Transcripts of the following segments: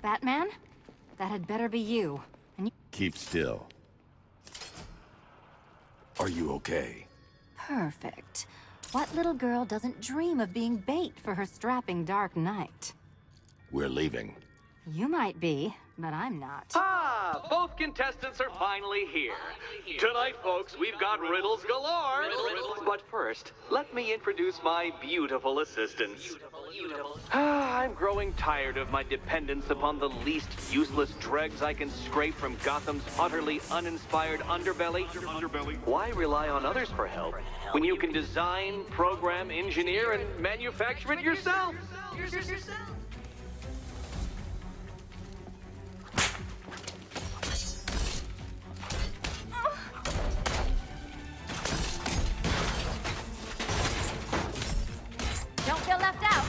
Batman? That had better be you. And you... Keep still. Are you okay? Perfect. What little girl doesn't dream of being bait for her strapping Dark Knight? We're leaving. You might be, but I'm not. Ah, both contestants are finally here. Tonight, folks, we've got riddles galore. But first, let me introduce my beautiful assistants. I'm growing tired of my dependence upon the least useless dregs I can scrape from Gotham's utterly uninspired underbelly. Why rely on others for help when you can design, program, engineer, and manufacture it yourself? Don't feel left out!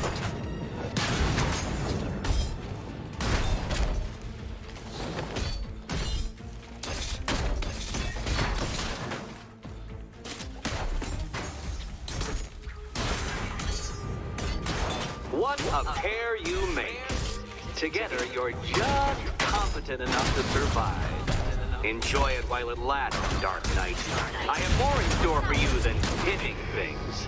What a pair you make. Together, you're just competent enough to survive. Enjoy it while it lasts, Dark Knight. I have more in store for you than hitting things.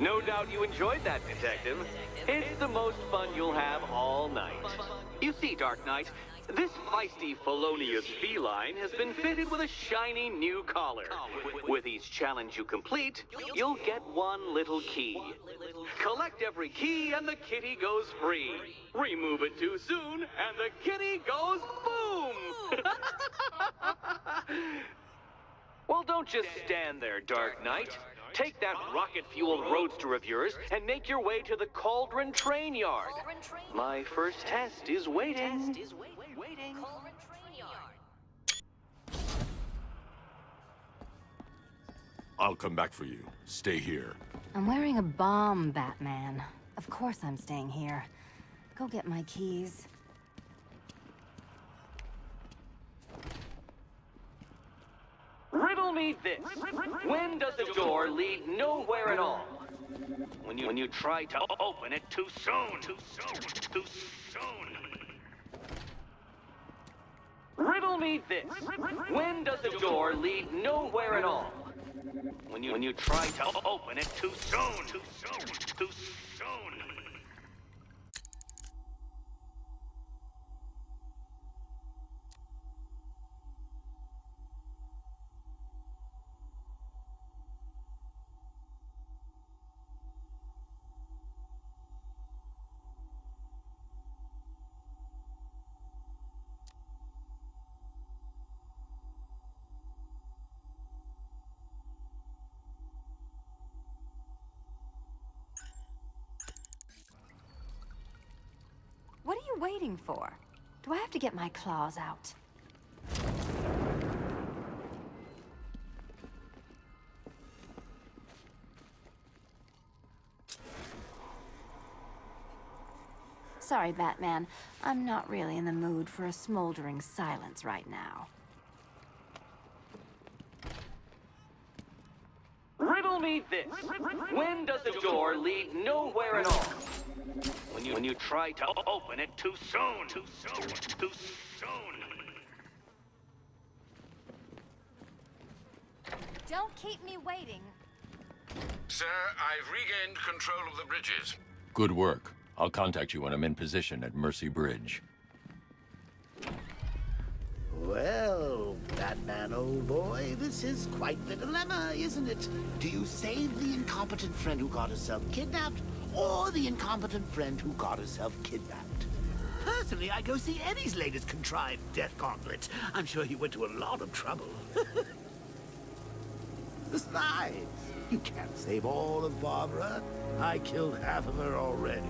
No doubt you enjoyed that, Detective. It's the most fun you'll have all night. You see, Dark Knight, this feisty, felonious feline has been fitted with a shiny new collar. With each challenge you complete, you'll get one little key. Collect every key and the kitty goes free. Remove it too soon and the kitty goes boom! Well, don't just stand there, Dark Knight. Take that rocket-fueled roadster of yours and make your way to the Cauldron Train Yard. My first test is waiting. I'll come back for you. Stay here. I'm wearing a bomb, Batman. Of course I'm staying here. Go get my keys. Riddle me this. When does a door lead nowhere at all? When you try to open it too soon. Too soon. Riddle me this. When does a door lead nowhere at all? When you try to open it too soon. Too soon. What are you waiting for? Do I have to get my claws out? Sorry, Batman. I'm not really in the mood for a smoldering silence right now. Riddle me this. When does a door lead nowhere at all? When you try to open it too soon. Too soon. Don't keep me waiting. Sir, I've regained control of the bridges. Good work. I'll contact you when I'm in position at Mercy Bridge. Well, Batman, old boy, this is quite the dilemma, isn't it? Do you save the incompetent friend who got herself kidnapped, or the incompetent friend who got herself kidnapped? Personally, I'd go see Eddie's latest contrived death gauntlet. I'm sure he went to a lot of trouble. Besides, you can't save all of Barbara. I killed half of her already.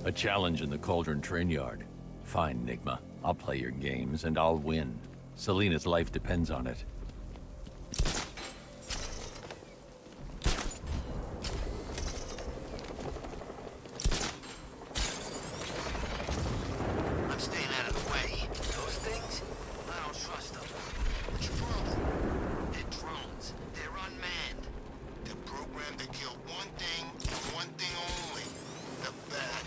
A challenge in the Cauldron train yard. Fine, Nigma. I'll play your games, and I'll win. Selena's life depends on it. I'm staying out of the way. Those things, I don't trust them. What's your problem? They're drones. They're unmanned. They're programmed to kill one thing and one thing only. The bat.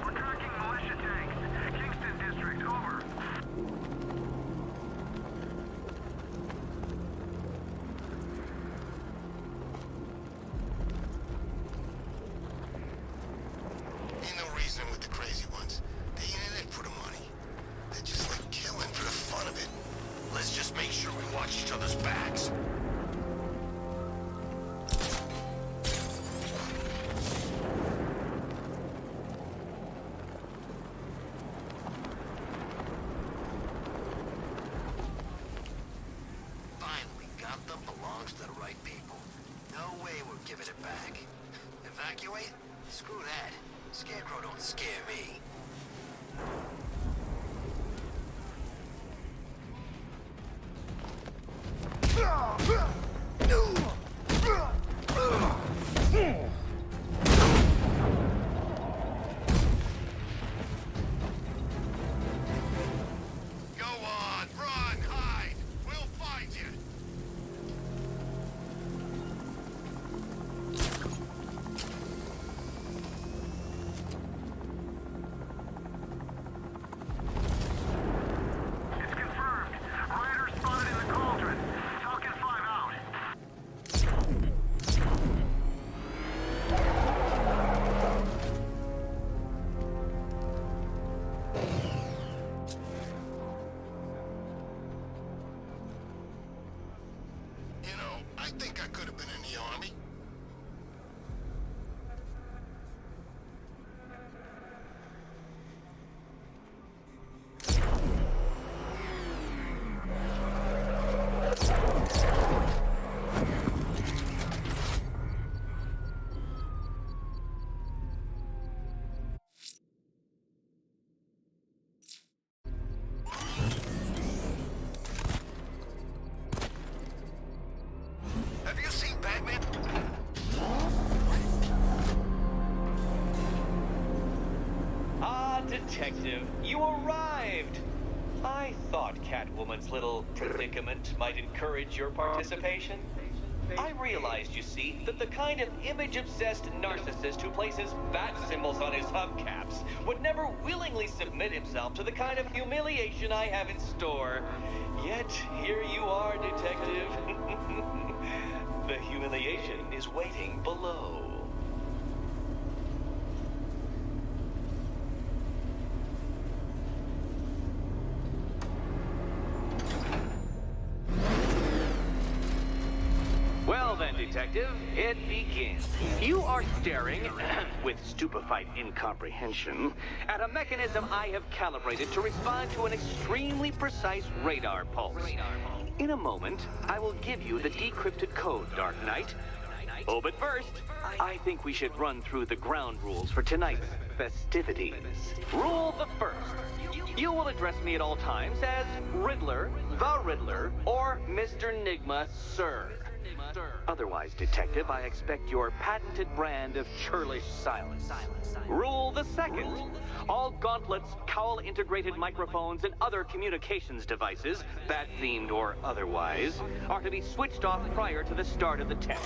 We're tracking militia tanks. Kingston District, over. Ain't no reasoning with the crazy ones. They ain't in it for the money. They're just like killing for the fun of it. Let's just make sure we watch each other's backs. Finally got them, belongs to the right people. No way we're giving it back. Evacuate? Screw that. Scarecrow don't scare me. Go on, run, hide. We'll find you. It's confirmed. Rider spotted in the cauldron. Falcon 5 out. You know, I think I could have been in the army. Have you seen Batman? Ah, Detective, you arrived! I thought Catwoman's little predicament might encourage your participation. I realized, you see, that the kind of image-obsessed narcissist who places bat symbols on his hubcaps would never willingly submit himself to the kind of humiliation I have in store. Yet, here you are, Detective. The humiliation is waiting below. Well then, Detective, it begins. You are staring, with stupefied incomprehension, at a mechanism I have calibrated to respond to an extremely precise radar pulse. In a moment, I will give you the decrypted code, Dark Knight. Oh, but first, I think we should run through the ground rules for tonight's festivities. Rule the first. You will address me at all times as Riddler, the Riddler, or Mr. Nigma, sir. Otherwise, Detective, I expect your patented brand of churlish silence. Rule the second. All gauntlets, cowl-integrated microphones, and other communications devices, bat-themed or otherwise, are to be switched off prior to the start of the test.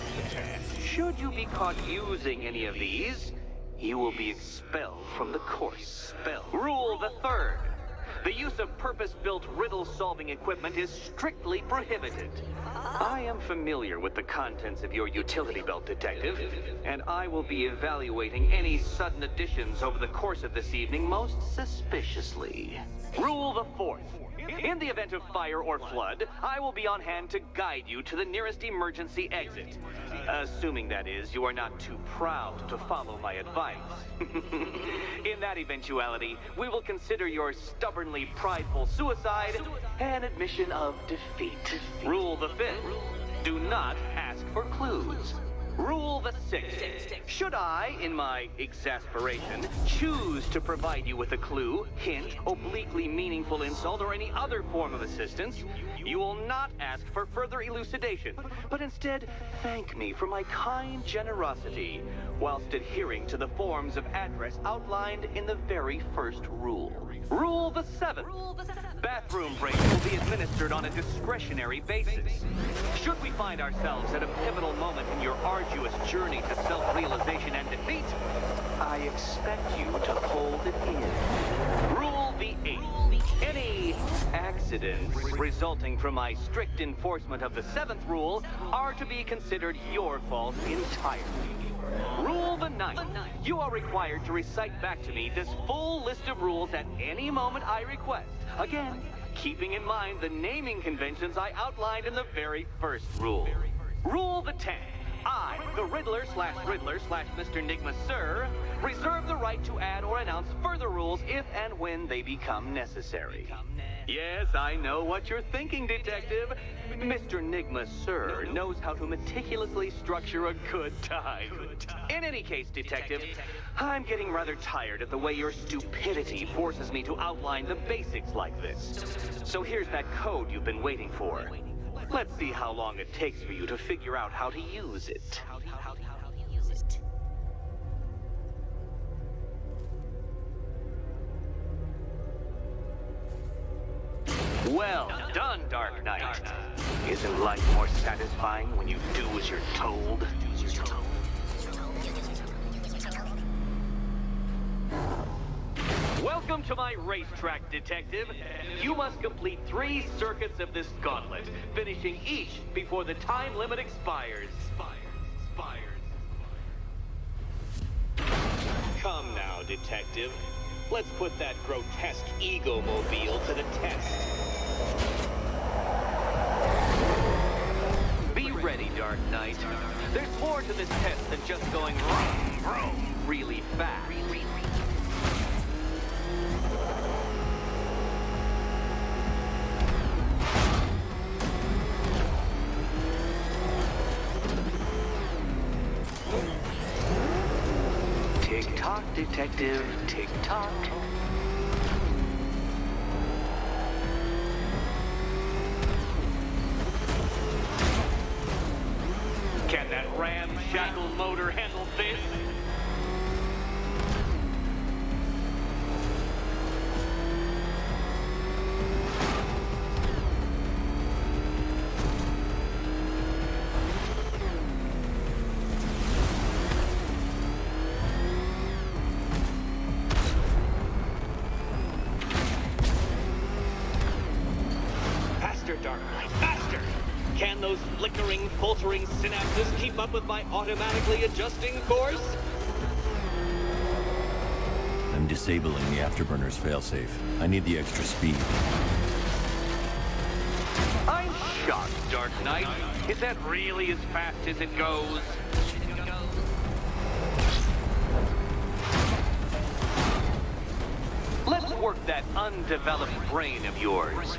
Should you be caught using any of these, you will be expelled from the course. Rule the third. The use of purpose-built riddle-solving equipment is strictly prohibited. I am familiar with the contents of your utility belt, Detective, and I will be evaluating any sudden additions over the course of this evening most suspiciously. Rule the fourth. In the event of fire or flood, I will be on hand to guide you to the nearest emergency exit. Assuming, that is, you are not too proud to follow my advice. In that eventuality, we will consider your stubbornly prideful suicide an admission of defeat. Rule the 5th. Do not ask for clues. Rule the 6th. Should I, in my exasperation, choose to provide you with a clue, hint, obliquely meaningful insult, or any other form of assistance, you will not ask for further elucidation, but instead thank me for my kind generosity, whilst adhering to the forms of address outlined in the very first rule. Rule the 7th. Bathroom breaks will be administered on a discretionary basis. Should we find ourselves at a pivotal moment in your arduous journey to self-realization and defeat, I expect you to hold it in. Rule the 8th. Any accidents resulting from my strict enforcement of the 7th rule are to be considered your fault entirely. Rule the 9th. You are required to recite back to me this full list of rules at any moment I request. Again, keeping in mind the naming conventions I outlined in the very first rule. Rule the 10th. I, the Riddler/Mr. Nigma Sir, reserve the right to add or announce further rules if and when they become necessary. Yes, I know what you're thinking, Detective. Mr. Nigma Sir knows how to meticulously structure a good time. In any case, Detective, I'm getting rather tired of the way your stupidity forces me to outline the basics like this. So here's that code you've been waiting for. Let's see how long it takes for you to figure out how to use it. Well done, Dark Knight. Isn't life more satisfying when you do as you're told? Welcome to my racetrack, Detective. You must complete 3 circuits of this gauntlet, finishing each before the time limit expires. Come now, Detective. Let's put that grotesque ego-mobile to the test. Be ready, Dark Knight. There's more to this test than just going vroom, vroom really fast. Tick-tock, Detective, tick-tock. Can that ramshackle motor handle this? Dark Knight, faster! Can those flickering, faltering synapses keep up with my automatically adjusting course? I'm disabling the afterburner's failsafe. I need the extra speed. I'm shocked, Dark Knight. Is that really as fast as it goes? Let's work that undeveloped brain of yours.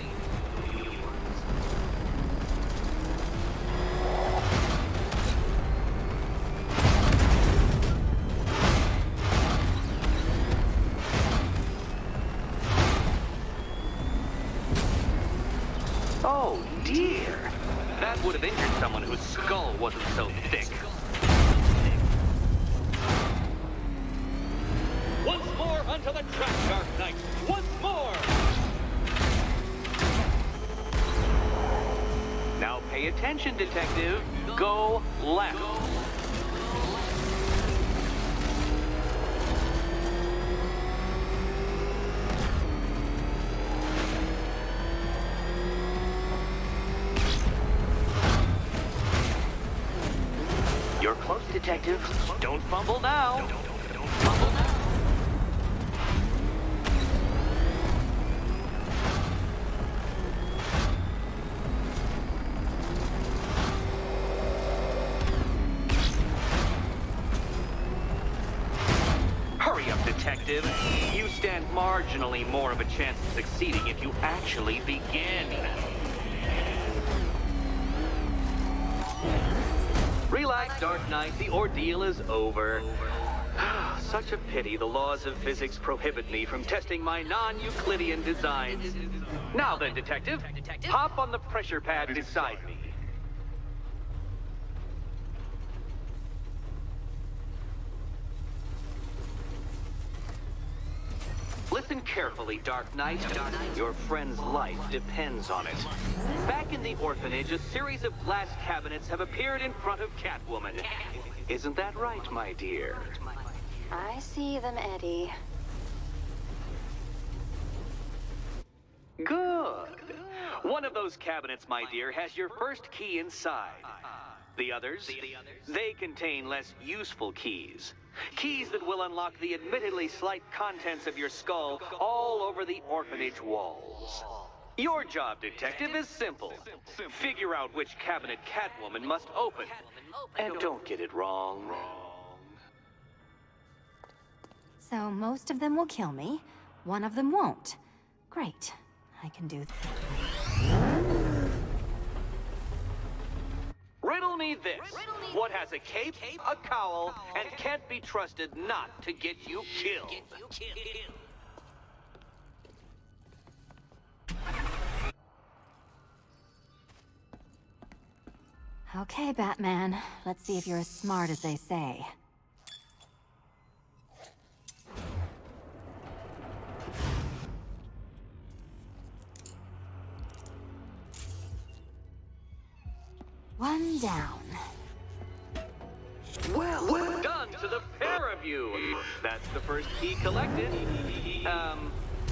Oh, dear. That would have injured someone whose skull wasn't so thick. Once more onto the track, Dark Knight. Once more! Now pay attention, Detective. Go left. You're close, Detective. Don't fumble now. Don't fumble now. detective. You stand marginally more of a chance of succeeding if you actually begin. Relax, Dark Knight. The ordeal is over. Such a pity the laws of physics prohibit me from testing my non-Euclidean designs. Now then, detective, hop on the pressure pad beside me. Listen carefully, Dark Knight. Your friend's life depends on it. Back in the orphanage, a series of glass cabinets have appeared in front of Catwoman. Isn't that right, my dear? I see them, Eddie. Good. One of those cabinets, my dear, has your first key inside. The others, they contain less useful keys. Keys that will unlock the admittedly slight contents of your skull all over the orphanage walls. Your job, detective, is simple. Figure out which cabinet Catwoman must open. And don't get it wrong. So most of them will kill me. One of them won't. Great. I can do that. Riddle me this. What has a cape, a cowl, and can't be trusted not to get you killed? Okay, Batman. Let's see if you're as smart as they say. One down. Well done to the pair of you. That's the first key collected.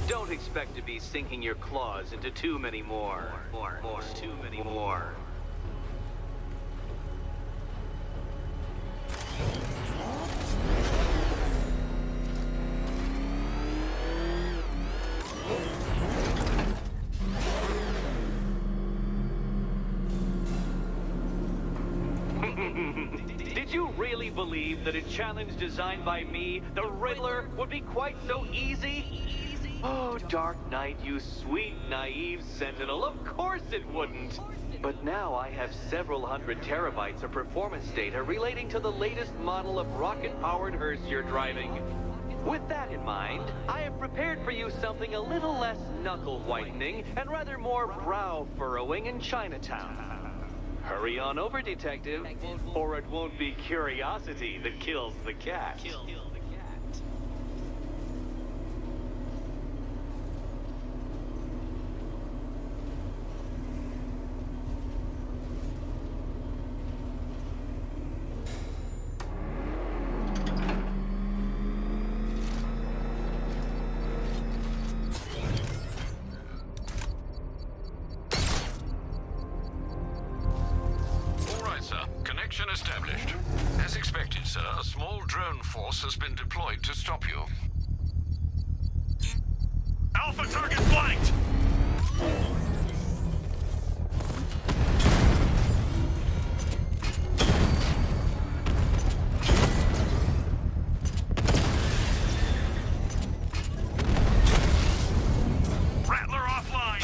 Don't expect to be sinking your claws into too many more. Too many more. Did you really believe that a challenge designed by me, the Riddler, would be quite so easy? Oh, Dark Knight, you sweet, naive sentinel, of course it wouldn't. But now I have several hundred terabytes of performance data relating to the latest model of rocket-powered hearse you're driving. With that in mind, I have prepared for you something a little less knuckle-whitening and rather more brow-furrowing in Chinatown. Hurry on over, detective, or it won't be curiosity that kills the cat. Connection established. As expected, sir, a small drone force has been deployed to stop you. Alpha target flanked! Rattler offline!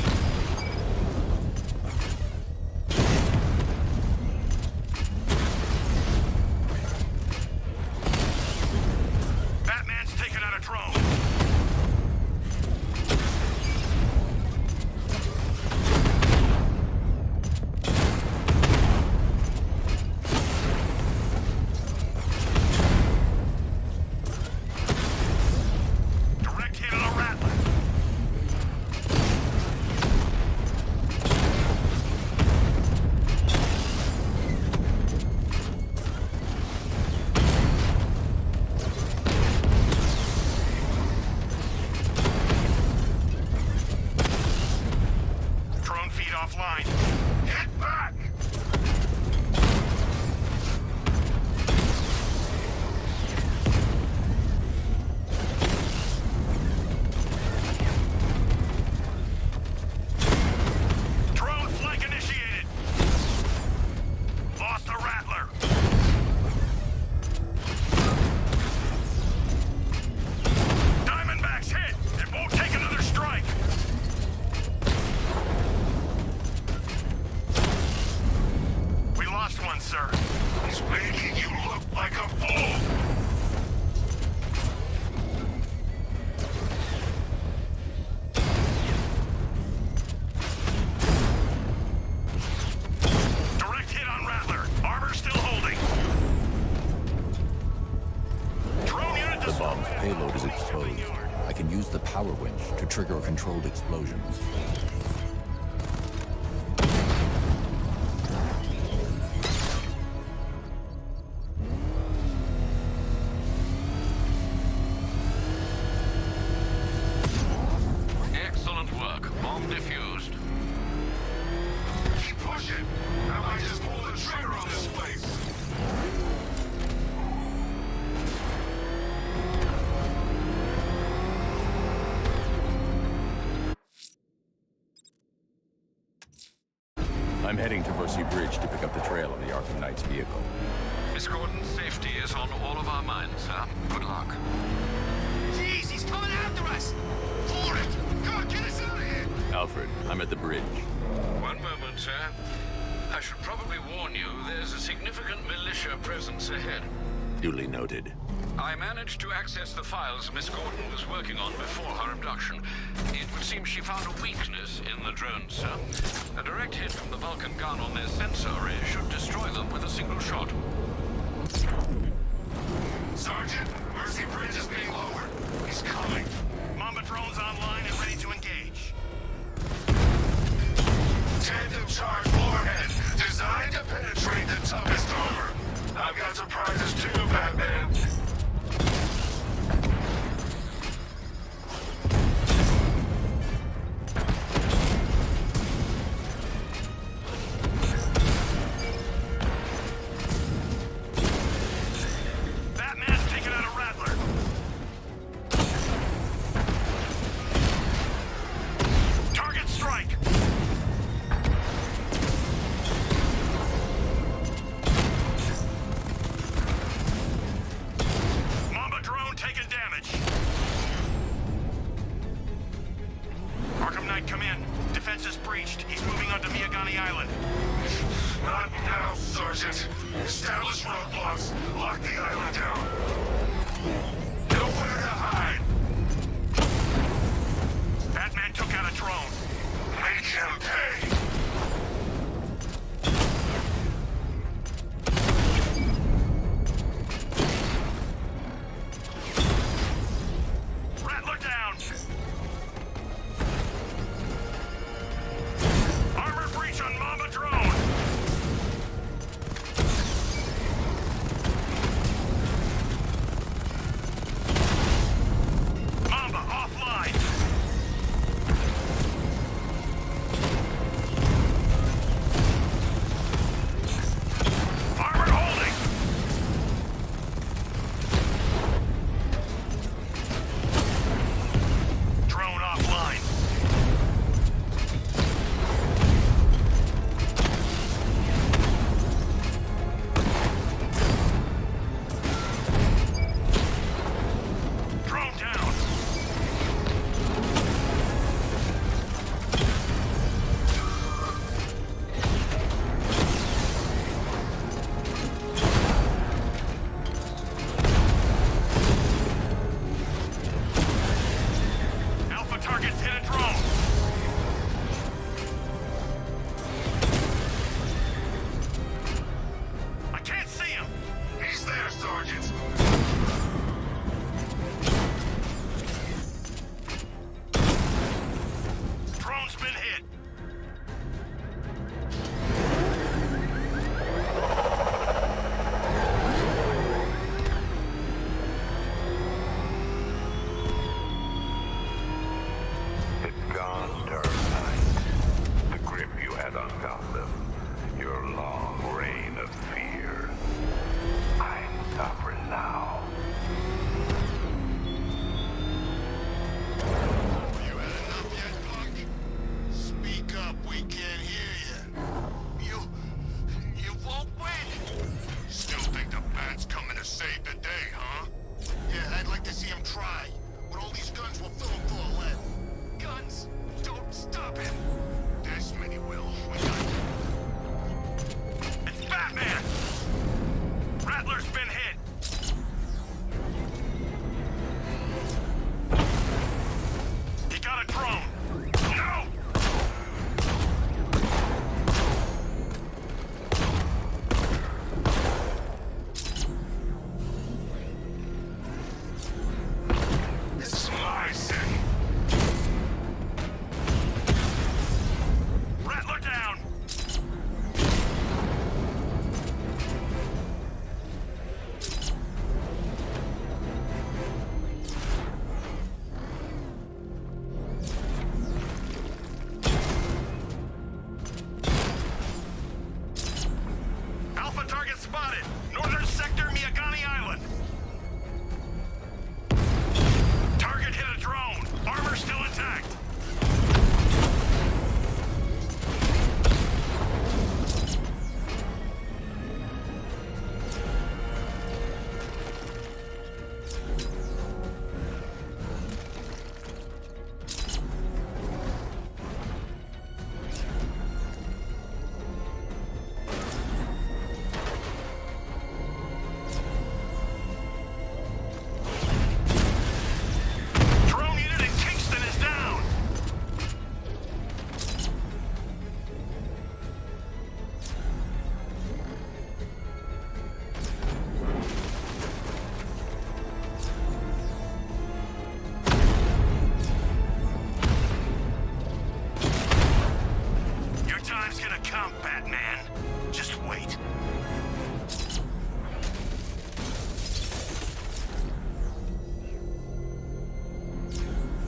Batman's taken out a drone. payload is exposed, I can use the power winch to trigger a controlled explosion. Excellent work. Bomb defused. Keep pushing. I might just pull the trigger on this place. I'm heading to Mercy Bridge to pick up the trail of the Arkham Knight's vehicle. Miss Gordon's safety is on all of our minds, sir. Good luck. Jeez, he's coming after us! For it! God, get us out of here! Alfred, I'm at the bridge. One moment, sir. I should probably warn you, there's a significant militia presence ahead. Duly noted. I managed to access the files Miss Gordon was working on before her abduction. It would seem she found a weakness in the drones, sir. A direct hit from the Vulcan gun on their sensor array should destroy them with a single shot. Sergeant, Mercy Bridge is being lowered. He's coming. Mamba drone's online and ready to engage. Tandem charge warhead, designed to penetrate the toughest armor. I've got surprises too, Batman. Batman's taking out a Rattler. Target strike. Mamba drone taking damage. Arkham Knight, come in. Defense is breached. He's moving onto Miyagani Island. Not now, Sergeant. Establish roadblocks. Lock the island down. Nowhere to hide. Batman took out a drone. Make him pay. Rattler down. Armor breach on Mamba drone.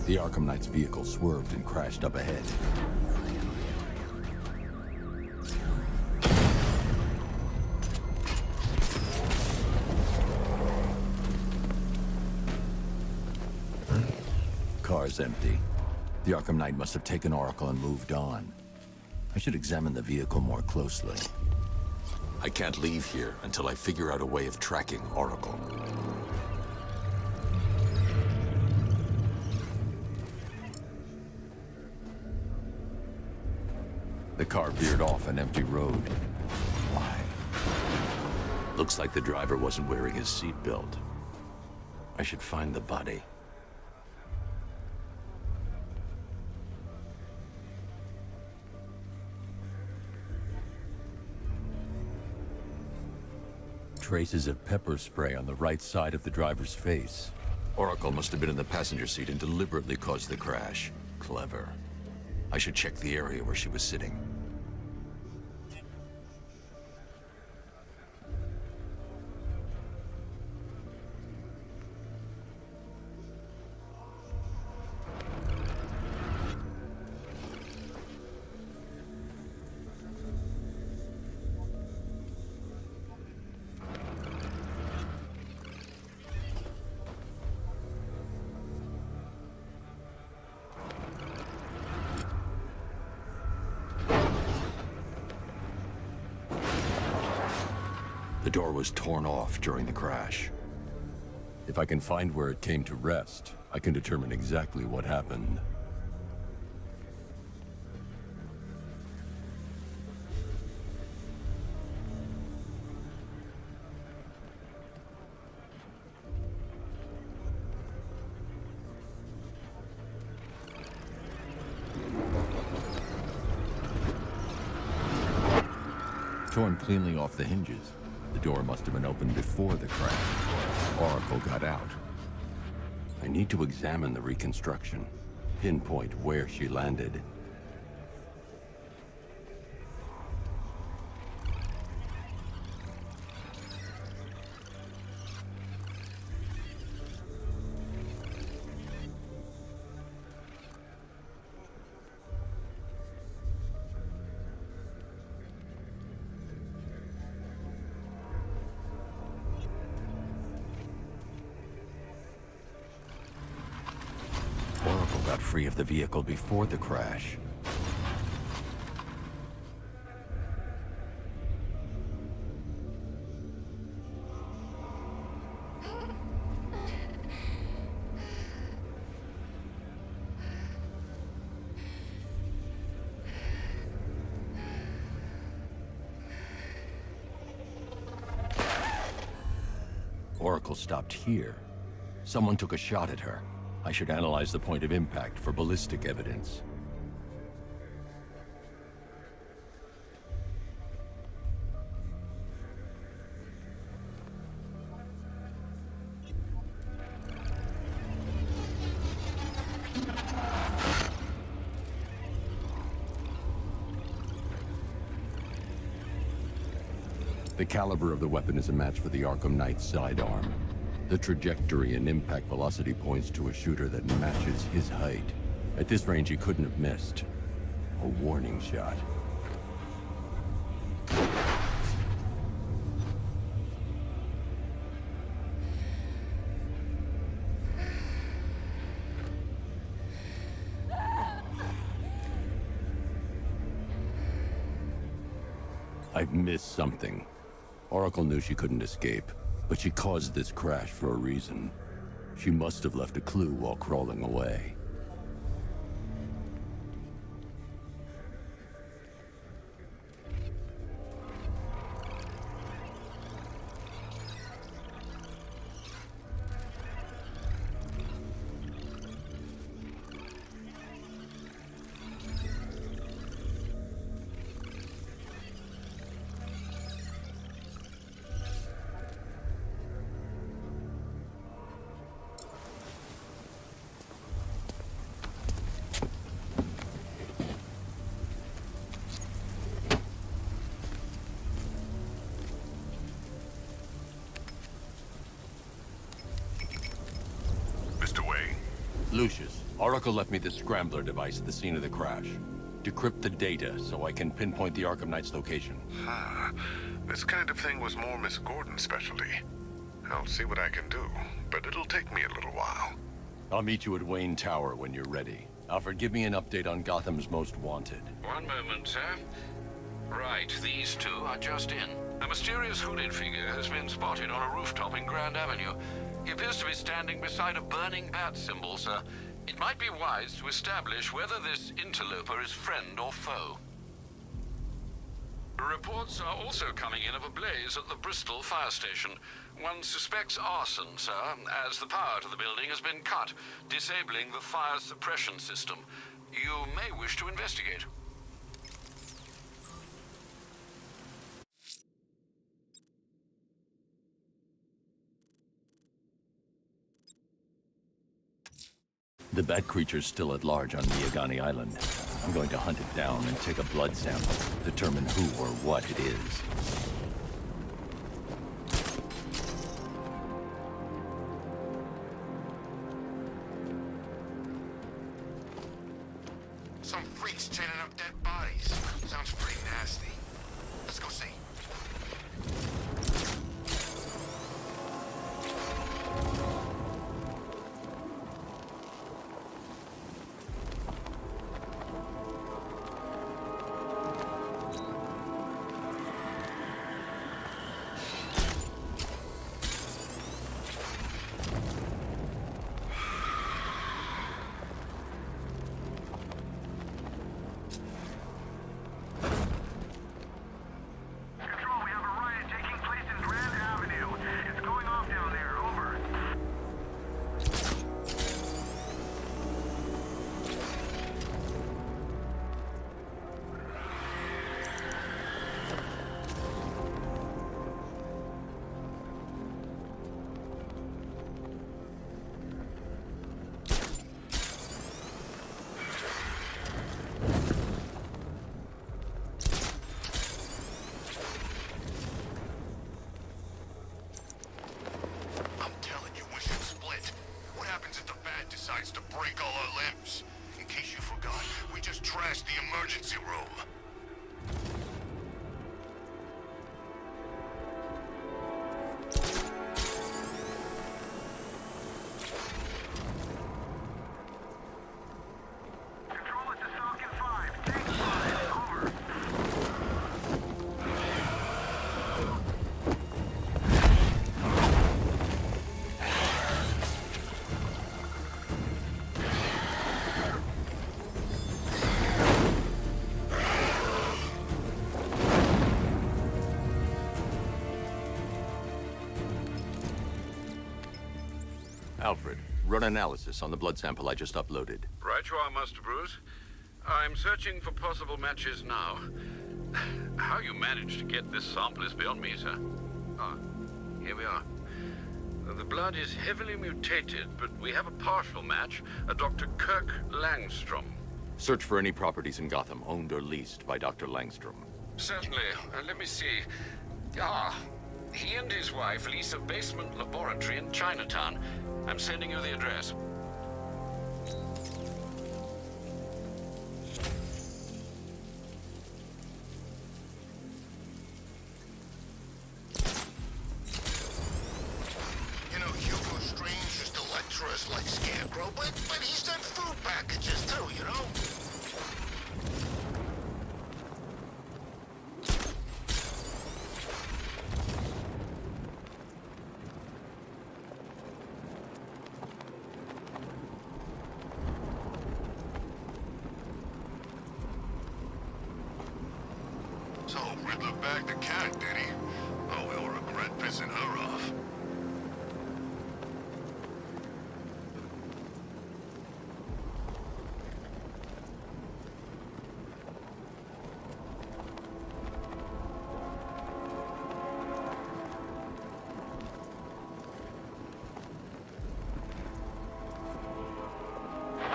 The Arkham Knight's vehicle swerved and crashed up ahead. Car's empty. The Arkham Knight must have taken Oracle and moved on. I should examine the vehicle more closely. I can't leave here until I figure out a way of tracking Oracle. The car veered off an empty road. Why? Looks like the driver wasn't wearing his seatbelt. I should find the body. Traces of pepper spray on the right side of the driver's face. Oracle must have been in the passenger seat and deliberately caused the crash. Clever. I should check the area where she was sitting. The door was torn off during the crash. If I can find where it came to rest, I can determine exactly what happened. Torn cleanly off the hinges. The door must have been opened before the crash. Oracle got out. I need to examine the reconstruction, pinpoint where she landed. Oracle got free of the vehicle before the crash. Oracle stopped here. Someone took a shot at her. I should analyze the point of impact for ballistic evidence. The caliber of the weapon is a match for the Arkham Knight's sidearm. The trajectory and impact velocity points to a shooter that matches his height. At this range, he couldn't have missed. A warning shot. I've missed something. Oracle knew she couldn't escape, but she caused this crash for a reason. She must have left a clue while crawling away. Mr. Wayne. Lucius, Oracle left me the scrambler device at the scene of the crash. Decrypt the data so I can pinpoint the Arkham Knight's location. This kind of thing was more Miss Gordon's specialty. I'll see what I can do, but it'll take me a little while. I'll meet you at Wayne Tower when you're ready. Alfred, give me an update on Gotham's Most Wanted. One moment, sir. Right, these two are just in. A mysterious hooded figure has been spotted on a rooftop in Grand Avenue. He appears to be standing beside a burning bat symbol, sir. It might be wise to establish whether this interloper is friend or foe. Reports are also coming in of a blaze at the Bristol fire station. One suspects arson, sir, as the power to the building has been cut, disabling the fire suppression system. You may wish to investigate. The bat creature's still at large on Miyagani Island. I'm going to hunt it down and take a blood sample, determine who or what it is. Some freaks chaining up dead bodies. Sounds pretty nasty. Let's go see. Decides to break all our limbs. In case you forgot, we just trashed the emergency room. Control it to Falcon 5. Take 5. Over. Alfred, run analysis on the blood sample I just uploaded. Right you are, Master Bruce. I'm searching for possible matches now. How you managed to get this sample is beyond me, sir. Ah, here we are. The blood is heavily mutated, but we have a partial match, a Dr. Kirk Langstrom. Search for any properties in Gotham owned or leased by Dr. Langstrom. Certainly. Let me see. Ah, he and his wife lease a basement laboratory in Chinatown. I'm sending you the address. You know, Hugo Strange used to lecture us like Scarecrow, but he's done food packages too, you know? So, Riddler bagged the cat, did he? Oh, he'll regret pissing her off.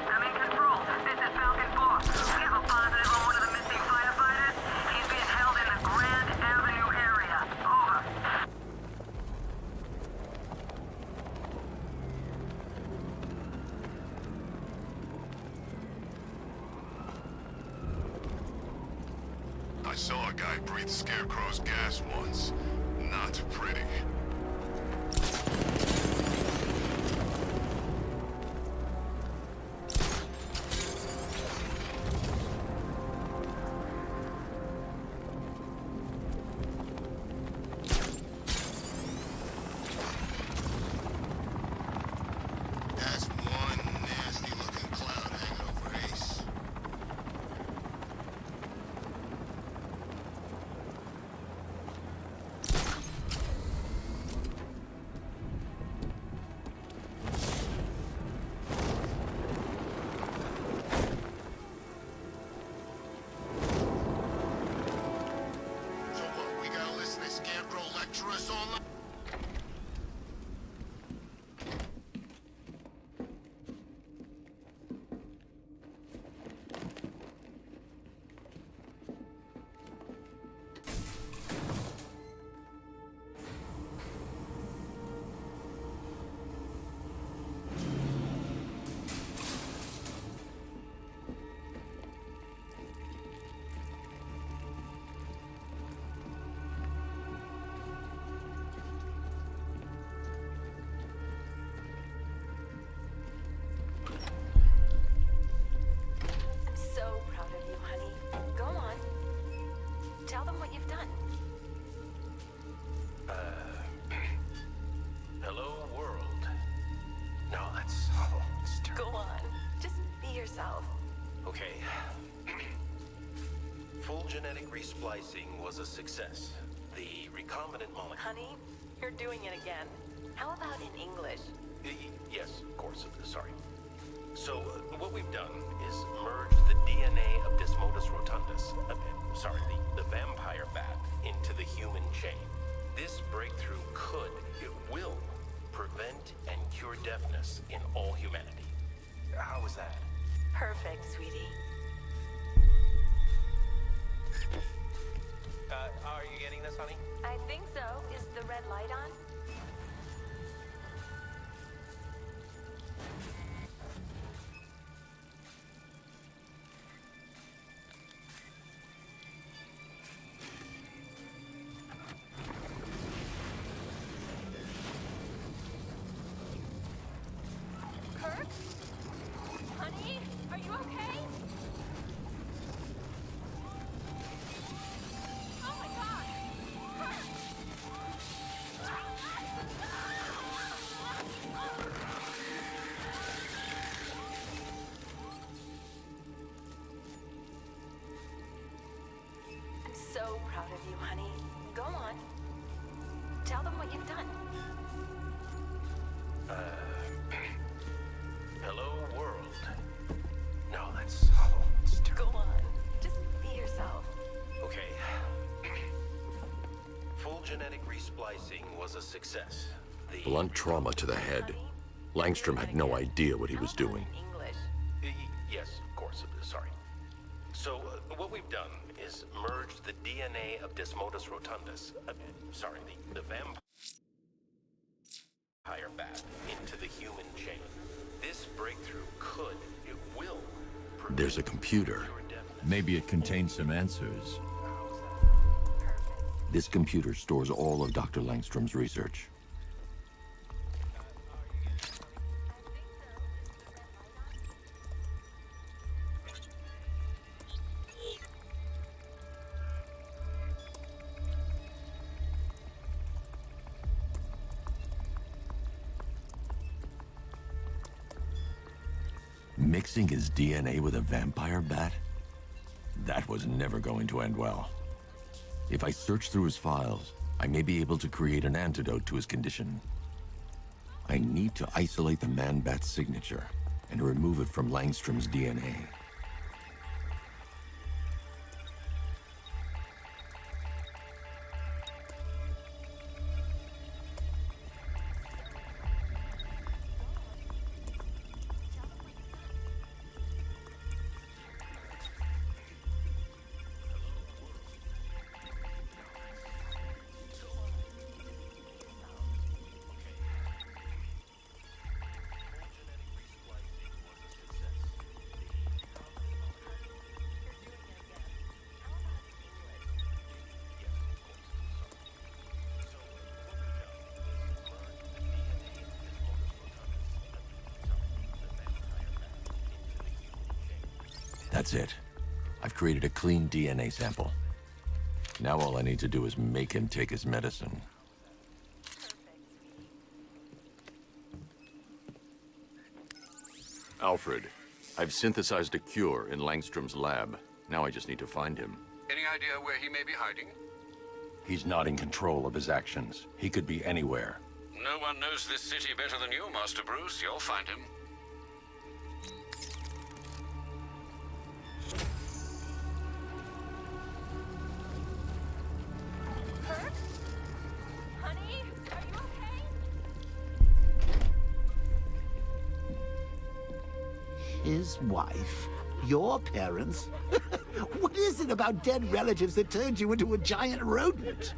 I'm in control. This is Falcon 4. We have a positive on one of the missing firefighters. He's being held in the Grand Avenue area. saw a guy breathe Scarecrow's gas once. Not pretty. That's one nasty-looking cloud hanging over Ace. So what, we gotta listen to Scarecrow lecture us all night? I'm so proud of you, honey. Go on. Tell them what you've done. Hello, world. No, that's Go on. Just be yourself. okay. Full genetic resplicing was a success. The recombinant molecule. Honey, you're doing it again. How about in English? Yes, of course. Sorry. So, what we've done is merge the DNA of Desmodus rotundus, the vampire bat, into the human chain. This breakthrough it will, prevent and cure deafness in all humanity. How is that? Perfect, sweetie. Are you getting this, honey? I think so. Is the red light on? Kirk? Honey, are you okay? Oh my God! Kirk! I'm so proud of you, honey. Go on. Tell them what you've done. Hello, world. No, that's Go on. Just be yourself. okay. Full genetic resplicing was a success. The Blunt trauma to the head. Langstrom had no idea what he was doing. English. Yes, of course. Sorry. So, what we've done is merge the DNA of Desmodus rotundus, the vampire bat, into the human chain. This breakthrough it will, There's a computer. Maybe it contains some answers. This computer stores all of Dr. Langstrom's research. Mixing his DNA with a vampire bat? That was never going to end well. If I search through his files, I may be able to create an antidote to his condition. I need to isolate the man-bat's signature and remove it from Langstrom's DNA. That's it. I've created a clean DNA sample. Now all I need to do is make him take his medicine. Alfred, I've synthesized a cure in Langstrom's lab. Now I just need to find him. Any idea where he may be hiding? He's not in control of his actions. He could be anywhere. No one knows this city better than you, Master Bruce. You'll find him. Kirk? Honey? Are you okay? His wife? Your parents? What is it about dead relatives that turned you into a giant rodent?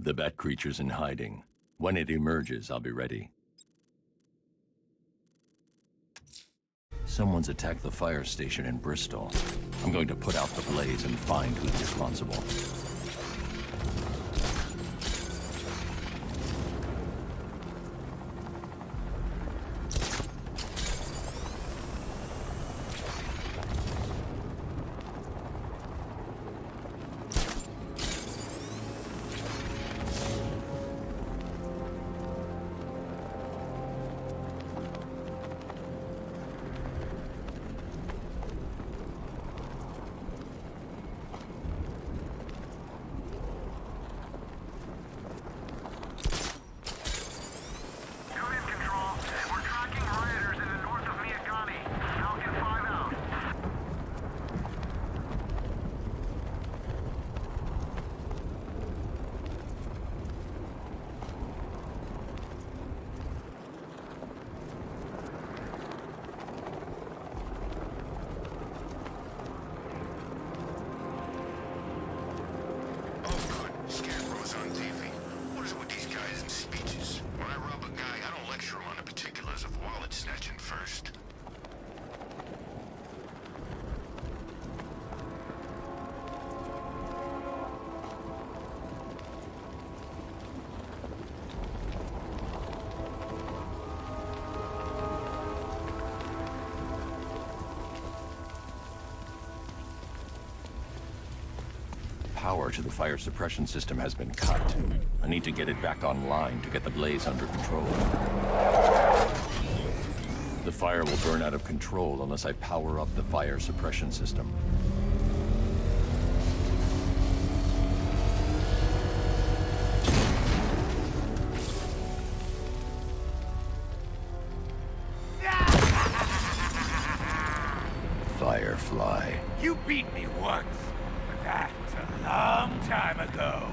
The bat creature's in hiding. When it emerges, I'll be ready. Someone's attacked the fire station in Bristol. I'm going to put out the blaze and find who's responsible. Power to the fire suppression system has been cut. I need to get it back online to get the blaze under control. The fire will burn out of control unless I power up the fire suppression system. Firefly. You beat me once, but that was a long time ago.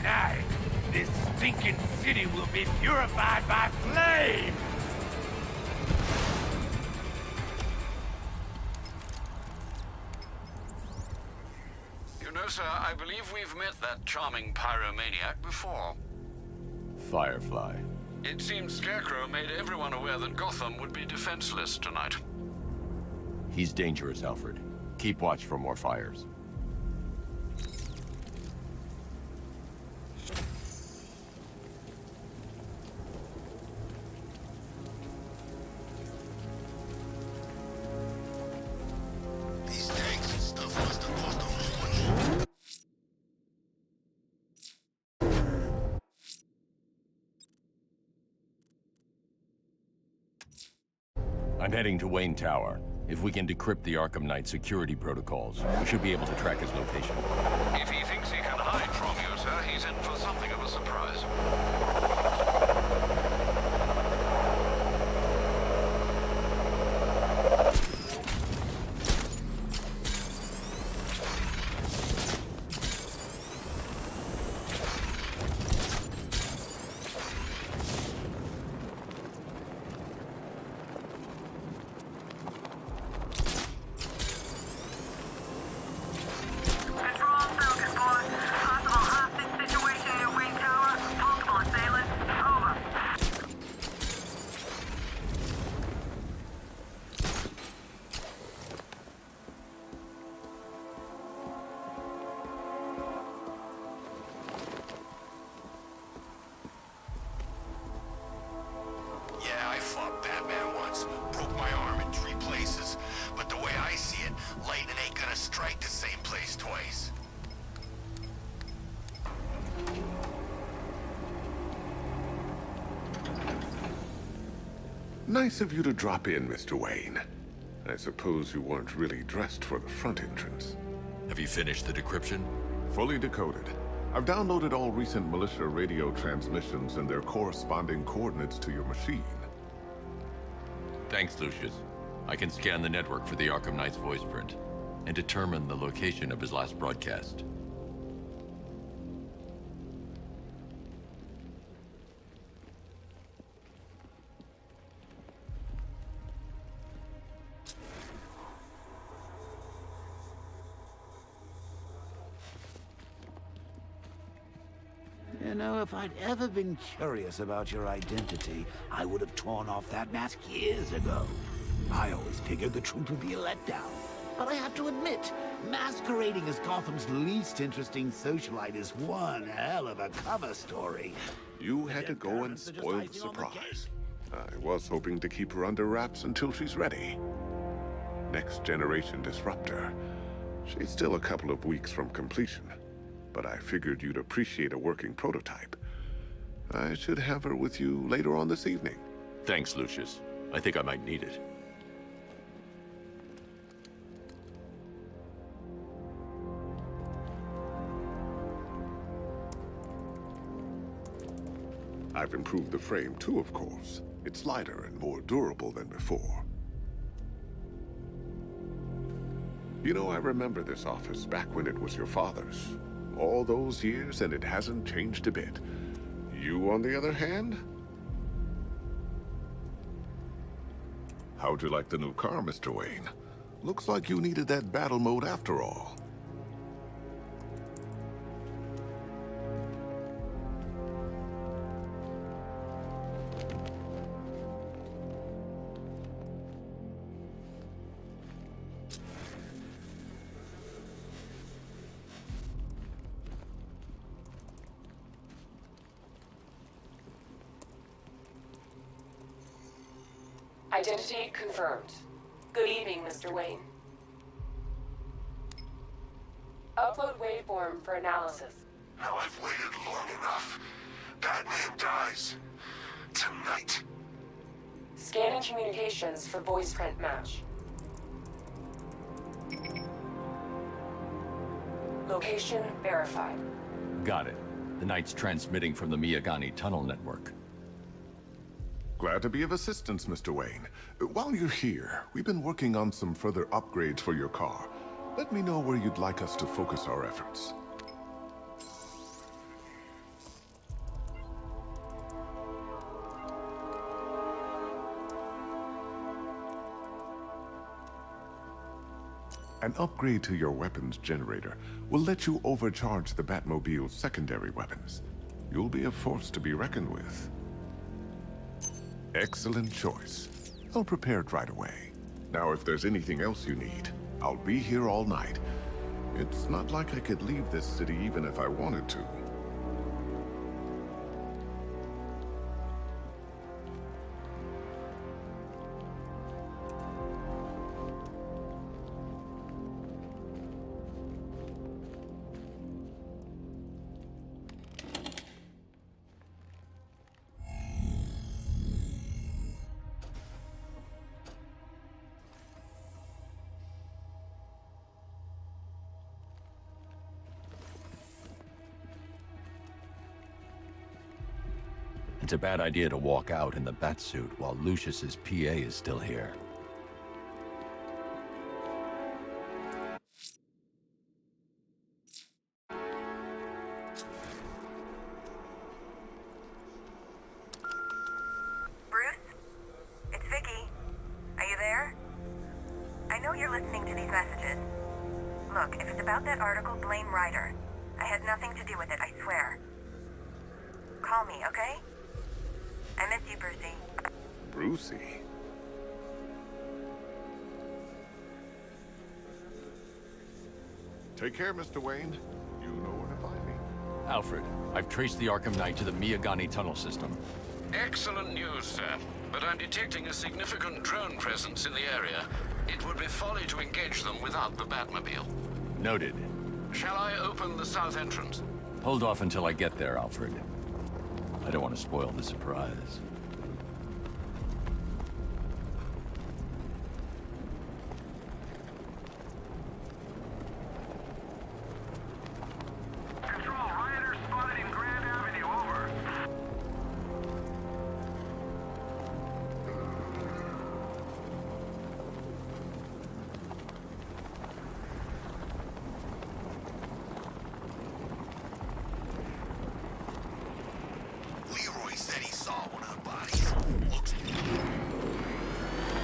night, this stinking city will be purified by flame! You know, sir, I believe we've met that charming pyromaniac before. Firefly. It seems Scarecrow made everyone aware that Gotham would be defenseless tonight. He's dangerous, Alfred. Keep watch for more fires. These tanks and stuff must have cost a fortune. I'm heading to Wayne Tower. If we can decrypt the Arkham Knight security protocols, we should be able to track his location. If he thinks he can hide from you, sir, he's in for something of a surprise. Control, Falcon 4. Possible hostage situation near Wayne Tower. Multiple assailants. Over. Yeah, I fought Batman once. Broke my arm in 3 places. But the way I see it, lightning ain't gonna strike the same place twice. Nice of you to drop in, Mr. Wayne. I suppose you weren't really dressed for the front entrance. Have you finished the decryption? Fully decoded. I've downloaded all recent militia radio transmissions and their corresponding coordinates to your machine. Thanks, Lucius. I can scan the network for the Arkham Knight's voice print and determine the location of his last broadcast. You know, if I'd ever been curious about your identity, I would have torn off that mask years ago. I always figured the truth would be a letdown. But I have to admit, masquerading as Gotham's least interesting socialite is one hell of a cover story. You had to go and spoil the surprise. I was hoping to keep her under wraps until she's ready. Next generation disruptor. She's still a couple of weeks from completion, but I figured you'd appreciate a working prototype. I should have her with you later on this evening. Thanks, Lucius. I think I might need it. I've improved the frame too, of course. It's lighter and more durable than before. You know, I remember this office back when it was your father's. All those years, and it hasn't changed a bit. You, on the other hand? How'd you like the new car, Mr. Wayne? Looks like you needed that battle mode after all. Identity confirmed. Good evening, Mr. Wayne. Upload waveform for analysis. Now I've waited long enough. Batman dies. Tonight. Scanning communications for voice print match. Location verified. Got it. The Knight's transmitting from the Miyagani tunnel network. Glad to be of assistance, Mr. Wayne. While you're here, we've been working on some further upgrades for your car. Let me know where you'd like us to focus our efforts. An upgrade to your weapons generator will let you overcharge the Batmobile's secondary weapons. You'll be a force to be reckoned with. Excellent choice. I'll prepare it right away. Now, if there's anything else you need, I'll be here all night. It's not like I could leave this city even if I wanted to. It's a bad idea to walk out in the Batsuit while Lucius's PA is still here. Bruce? It's Vicky. Are you there? I know you're listening to these messages. Look, if it's about that article, blame Ryder. I had nothing to do with it, I swear. Call me, okay? I miss you, Brucey. Brucey? Take care, Mr. Wayne. You know where to find me. Alfred, I've traced the Arkham Knight to the Miyagani tunnel system. Excellent news, sir. But I'm detecting a significant drone presence in the area. It would be folly to engage them without the Batmobile. Noted. Shall I open the south entrance? Hold off until I get there, Alfred. I don't want to spoil the surprise. Control, rioters spotted in Grand Avenue, over. Leroy said he saw one of the bodies. Looks...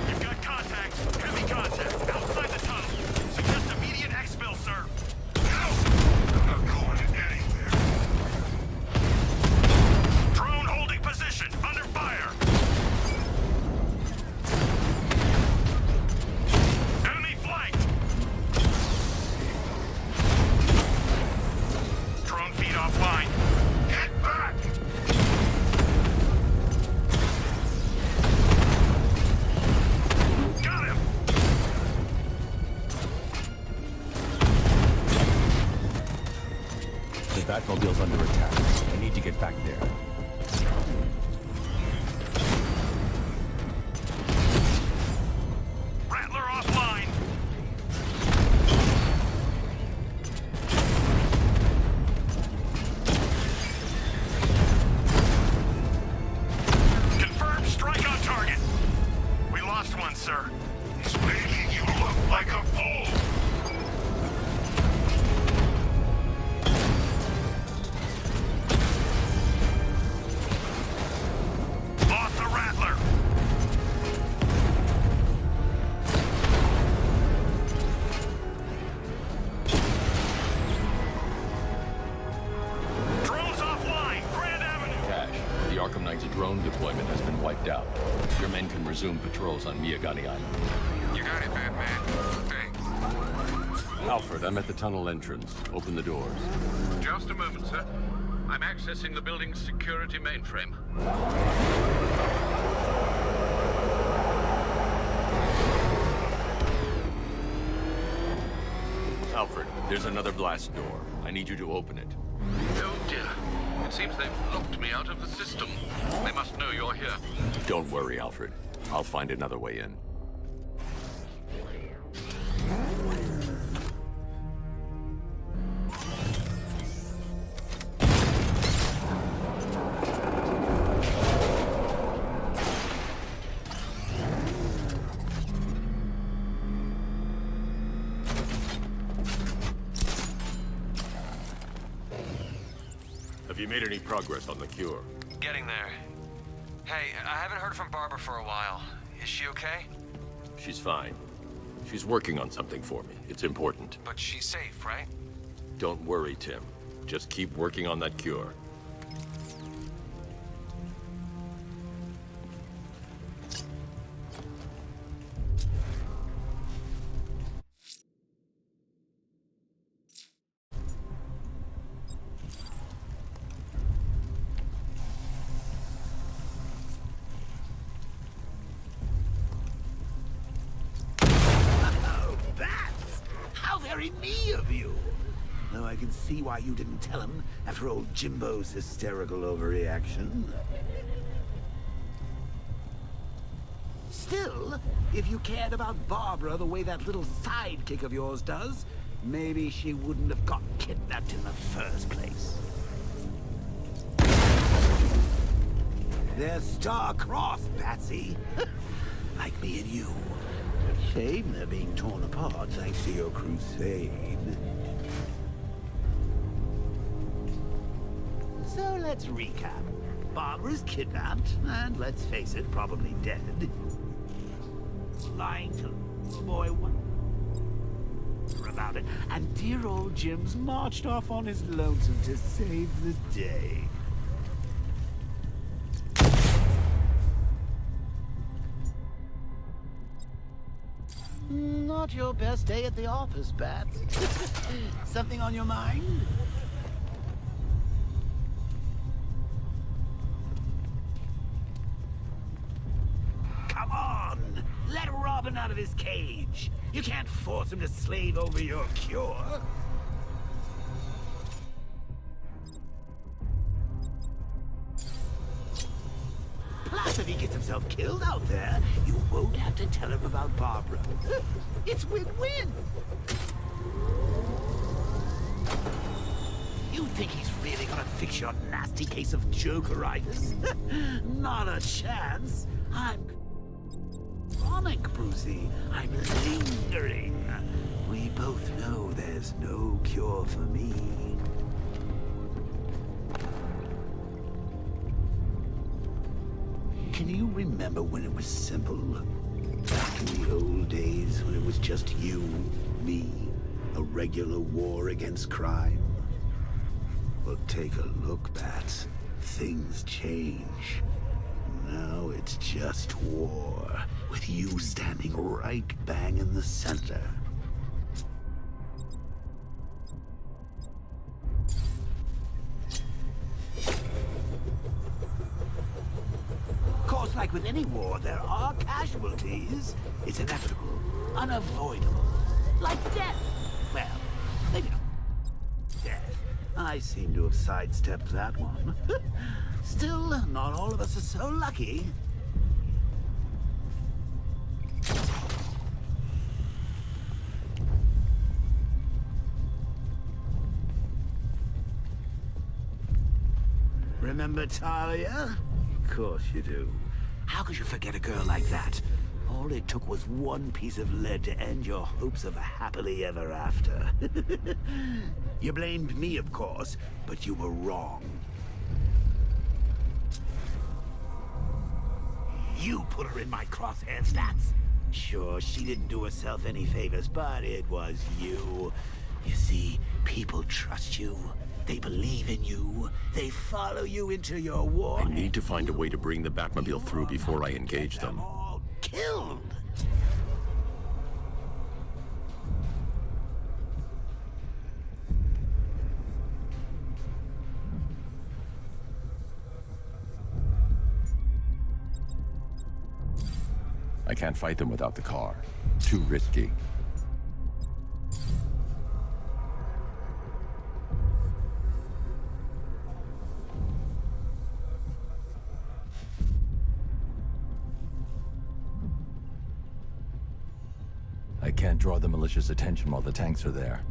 You've got contact. Heavy contact. Outside the tunnel. Suggest immediate exfil, sir. I'm not going anywhere. Drone holding position. Under fire. Enemy flanked. Drone feed offline. Get back! Got him. The Batmobile's under attack. I need to get back there. Rattler offline. Confirmed strike on target. We lost one, sir. He's making you look like a fool! Lost the Rattler. Drones offline. Grand Avenue. Cash, the Arkham Knight's drone deployment has been wiped out. Your men can resume patrols on Miyagani Island. You got it, Batman. Thanks. Alfred, I'm at the tunnel entrance. Open the doors. Just a moment, sir. I'm accessing the building's security mainframe. Alfred, there's another blast door. I need you to open it. Oh dear. It seems they've locked me out of the system. They must know you're here. Don't worry, Alfred. I'll find another way in. Have you made any progress on the cure? Getting there. Hey, I haven't heard from Barbara for a while. Is she okay? She's fine. She's working on something for me. It's important. But she's safe, right? Don't worry, Tim. Just keep working on that cure. Very me of you. Though I can see why you didn't tell him after old Jimbo's hysterical overreaction. Still, if you cared about Barbara the way that little sidekick of yours does, maybe she wouldn't have got kidnapped in the first place. They're star-crossed, Patsy. Like me and you. Shame they're being torn apart thanks to your crusade. So let's recap. Barbara's kidnapped, and let's face it, probably dead. Lying to the boy about it, and dear old Jim's marched off on his lonesome to save the day. Not your best day at the office, Bats. Something on your mind? Come on! Let Robin out of his cage! You can't force him to slave over your cure! Plus, if he gets himself killed out there, you won't have to tell him about Barbara. It's win-win! You think he's really gonna fix your nasty case of jokeritis? Not a chance. I'm chronic, Brucey. I'm lingering. We both know there's no cure for me. Can you remember when it was simple? Back in the old days when it was just you, me, a regular war against crime? Well, take a look, Bats. Things change. Now it's just war, with you standing right bang in the center. Of course, like with any war, there are casualties. It's inevitable, unavoidable. Like death. Well, maybe not death. I seem to have sidestepped that one. Still, not all of us are so lucky. Remember Talia? Of course you do. How could you forget a girl like that? All it took was one piece of lead to end your hopes of a happily ever after. You blamed me, of course, but you were wrong. You put her in my crosshairs, Stats. Sure, she didn't do herself any favors, but it was you. You see, people trust you. They believe in you. They follow you into your war. I need to find a way to bring the Batmobile through before I engage them. All killed. I can't fight them without the car. Too risky. I can't draw the malicious attention while the tanks are there.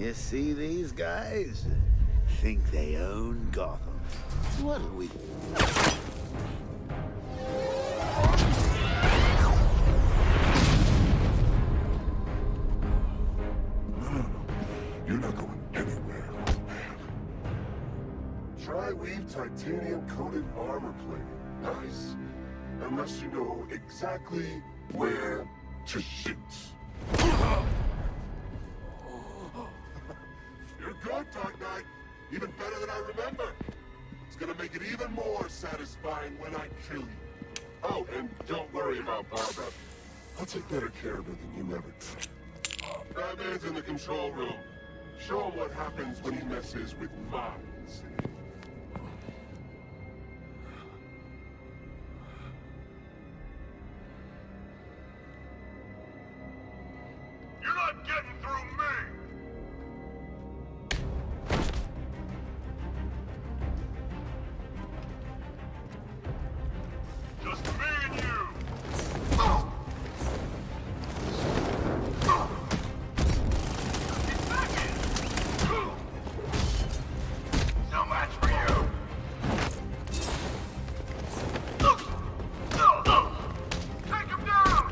You see these guys? Think they own Gotham. What are we... No. You're not going anywhere, man. Tri-weave titanium-coated armor plate. Nice. Unless you know exactly where to shoot. You're good, Dark Knight. Even better than I remember. It's gonna make it even more satisfying when I kill you. Oh, and don't worry about Barbara. I'll take better care of her than you ever did. Batman's in the control room. Show him what happens when he messes with minds. You're not getting through me! Just me and you! He's back in! No match for you! Take him down!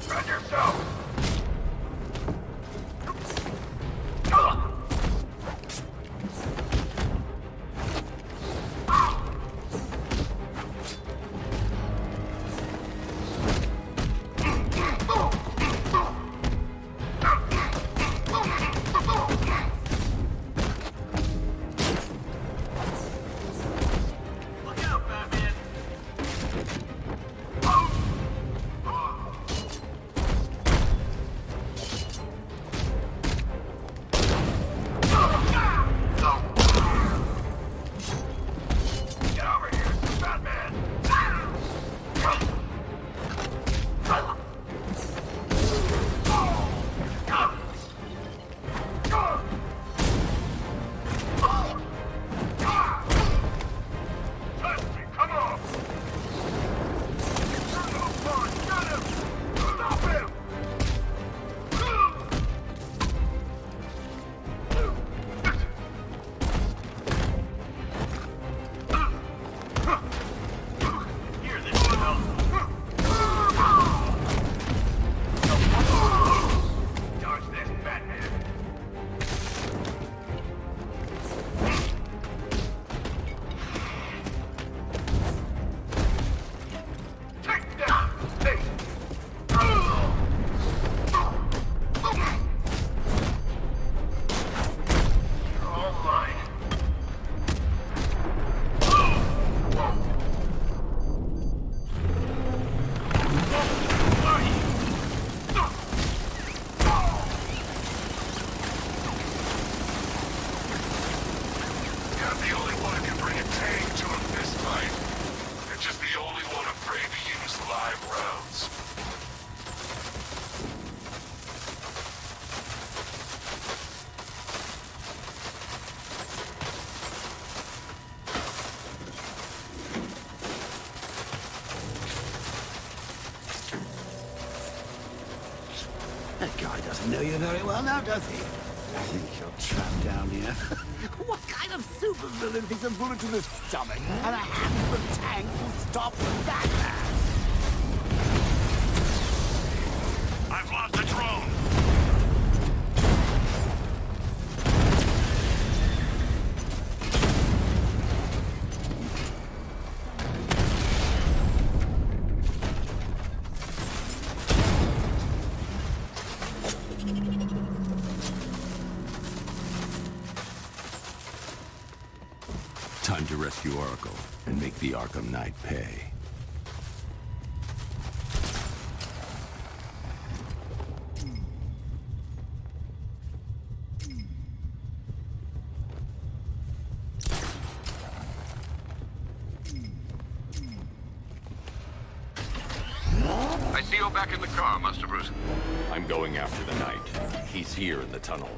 Defend yourself! Look out, Batman! Get over here, Batman! Touch me, come on! Come on, get him! Stop him! Here, this will help. Dodge this, Batman. Take down! Hey! You're all mine. You're the only one who can bring a tank to him this time. You're just the only one afraid to use live rounds. That guy doesn't know you very well now, does he? I think you're trapped down here. What kind of supervillain thinks a bullet to the stomach and a handful of tanks will stop Batman? I've lost the drone! Time to rescue Oracle and make the Arkham Knight pay. I see you're back in the car, Master Bruce. I'm going after the Knight. He's here in the tunnels.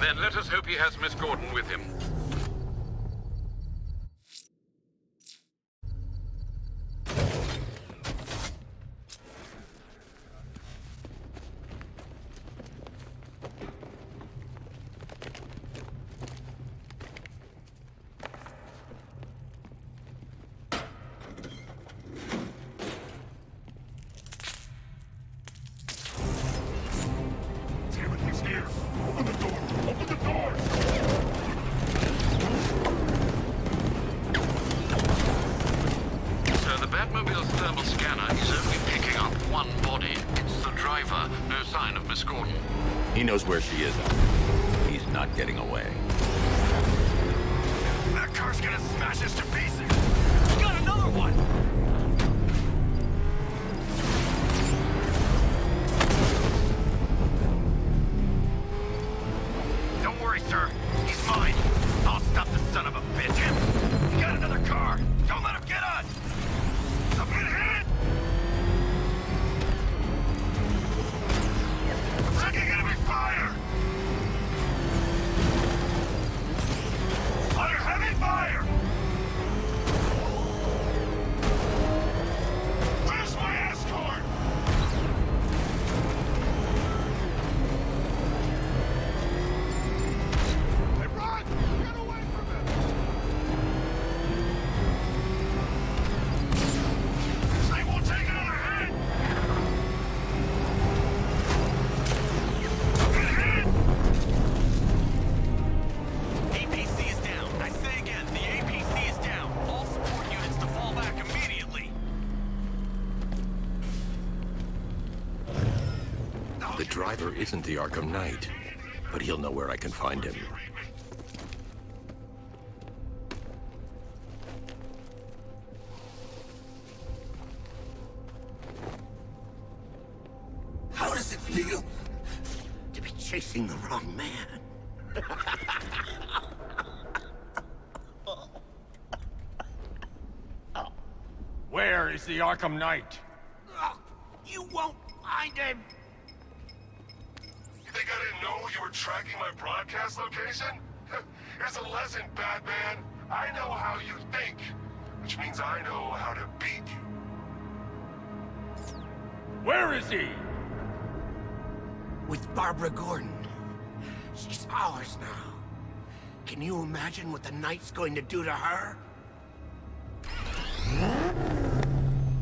Then let us hope he has Miss Gordon with him. portable scanner is only picking up one body. It's the driver. No sign of Miss Gordon. He knows where she is, Alfred. He's not getting away. That car's gonna smash us to pieces! We got another one! Don't worry, sir. He's mine. I'll stop the son of a bitch. We got another car! Don't let him get us! I'm gonna hit! Taking enemy fire! Under heavy fire! Where's my escort? Hey, run! Get away from him! They won't take another hit! I'm gonna hit! APC is down. I say again, the APC is down. All support units to fall back immediately. The driver isn't the Arkham Knight, but he'll know where I can find him. How does it feel to be chasing the wrong man? Where is the Arkham Knight? You won't find him! You think I didn't know you were tracking my broadcast location? Here's a lesson, Batman. I know how you think, which means I know how to beat you. Where is he? With Barbara Gordon. She's ours now. Can you imagine what the Knight's going to do to her?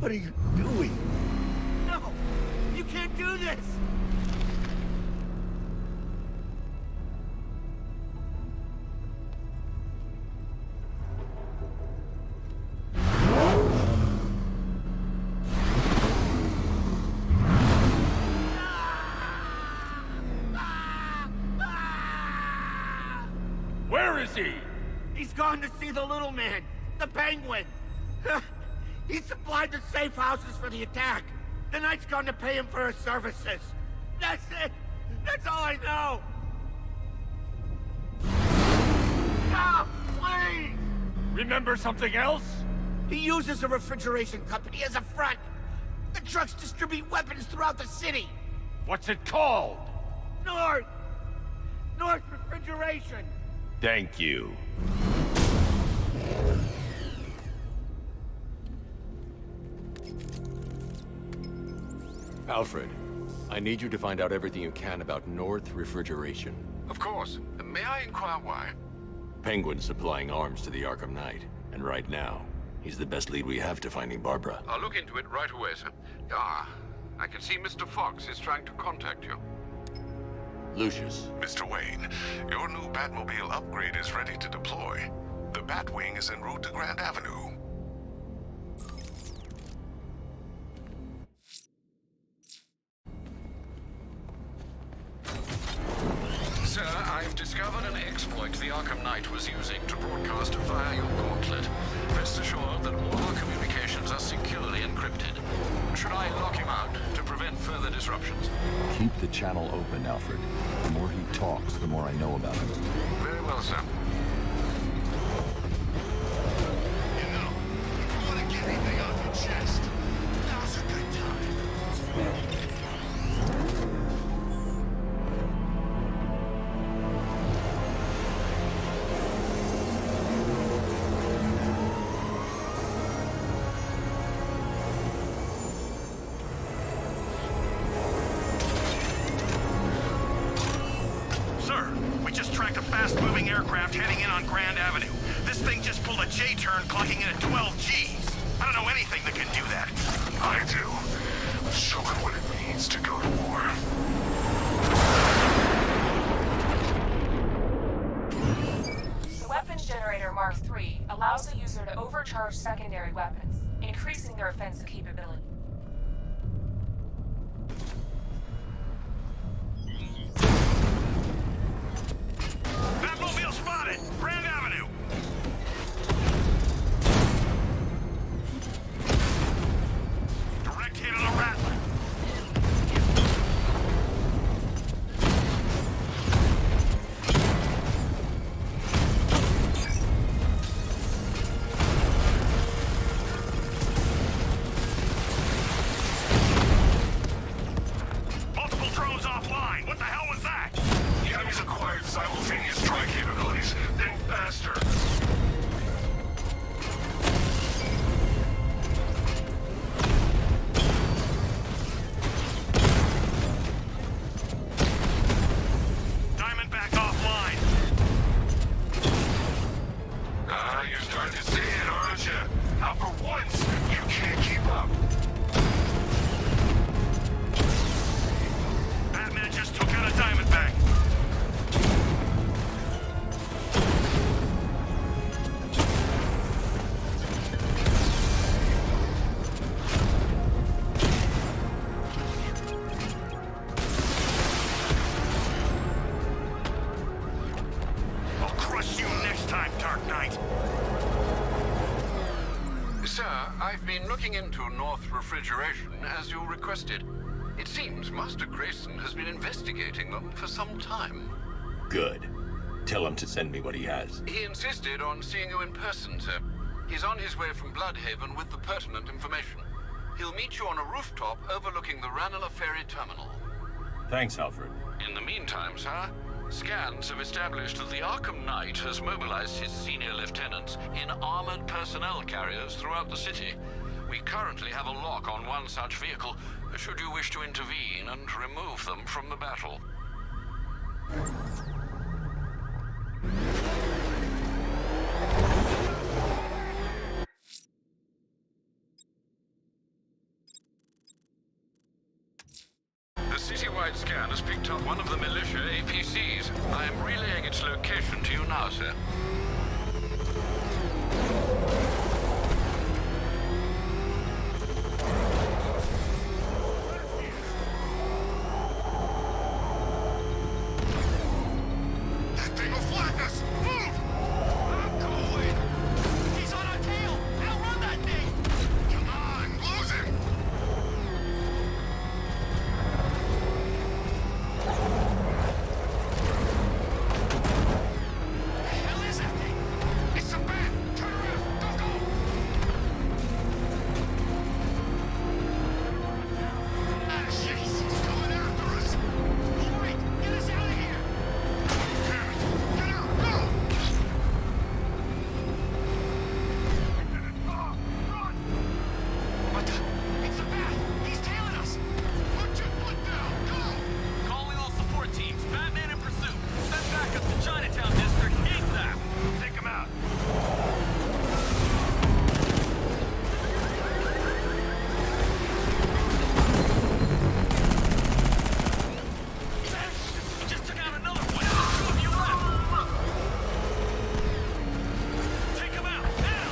What are you doing? No! You can't do this! Where is he? He's gone to see the little man, the Penguin. He supplied the safe houses for the attack. The Knight's gone to pay him for his services. That's it. That's all I know. Stop, please! Remember something else? He uses a refrigeration company as a front. The trucks distribute weapons throughout the city. What's it called? North Refrigeration. Thank you. Alfred, I need you to find out everything you can about North Refrigeration. Of course. May I inquire why? Penguin's supplying arms to the Arkham Knight, and right now, he's the best lead we have to finding Barbara. I'll look into it right away, sir. Ah, I can see Mr. Fox is trying to contact you. Lucius. Mr. Wayne, your new Batmobile upgrade is ready to deploy. The Batwing is en route to Grand Avenue. Sir, I've discovered an exploit the Arkham Knight was using to broadcast via your gauntlet. Rest assured that all our communications are securely encrypted. Should I lock him out to prevent further disruptions? Keep the channel open, Alfred. The more he talks, the more I know about him. Very well, sir. You know, if you want to get anything off your chest, now's a good time. fast-moving aircraft heading in on Grand Avenue. This thing just pulled a J-turn, clocking in at 12 Gs. I don't know anything that can do that. I do. Show it what it means to go to war. The weapons generator Mark III allows the user to overcharge secondary weapons. increasing their offensive capability. Batmobile spotted! Grand Avenue! Direct hit on the Rattler. Multiple drones offline. What the hell was that? The enemy's acquired simultaneous strike capabilities. Then faster. Diamondback offline. You're starting to see it, aren't you? Now for once, you can't keep up. Batman just took out a Diamondback. I'll crush you next time, Dark Knight. Sir, I've been looking into North Refrigeration as you requested. It seems Master Grayson has been investigating them for some time. Good. Tell him to send me what he has. He insisted on seeing you in person, sir. He's on his way from Bloodhaven with the pertinent information. He'll meet you on a rooftop overlooking the Ranelagh Ferry Terminal. Thanks, Alfred. In the meantime, sir, scans have established that the Arkham Knight has mobilized his senior lieutenants in armored personnel carriers throughout the city. We currently have a lock on one such vehicle, should you wish to intervene and remove them from the battle. The citywide scan has picked up one of the militia APCs. I am relaying its location to you now, sir. That thing will flatten us! Move! I'm going! He's on our tail! Outrun that thing! Come on, lose him! The hell is that thing? It's a bat! Turn around! Go, go! Ah, shit! He's coming after us! Hurry! Get us out of here! Damn it! Get out! Go! What the? It's a bat! He's tailing us! Put your foot down! Go! Calling all support teams. Batman in pursuit. Send backup to Chinatown District ASAP. Take him out! We just took out another one. Two of you left. Take him out now.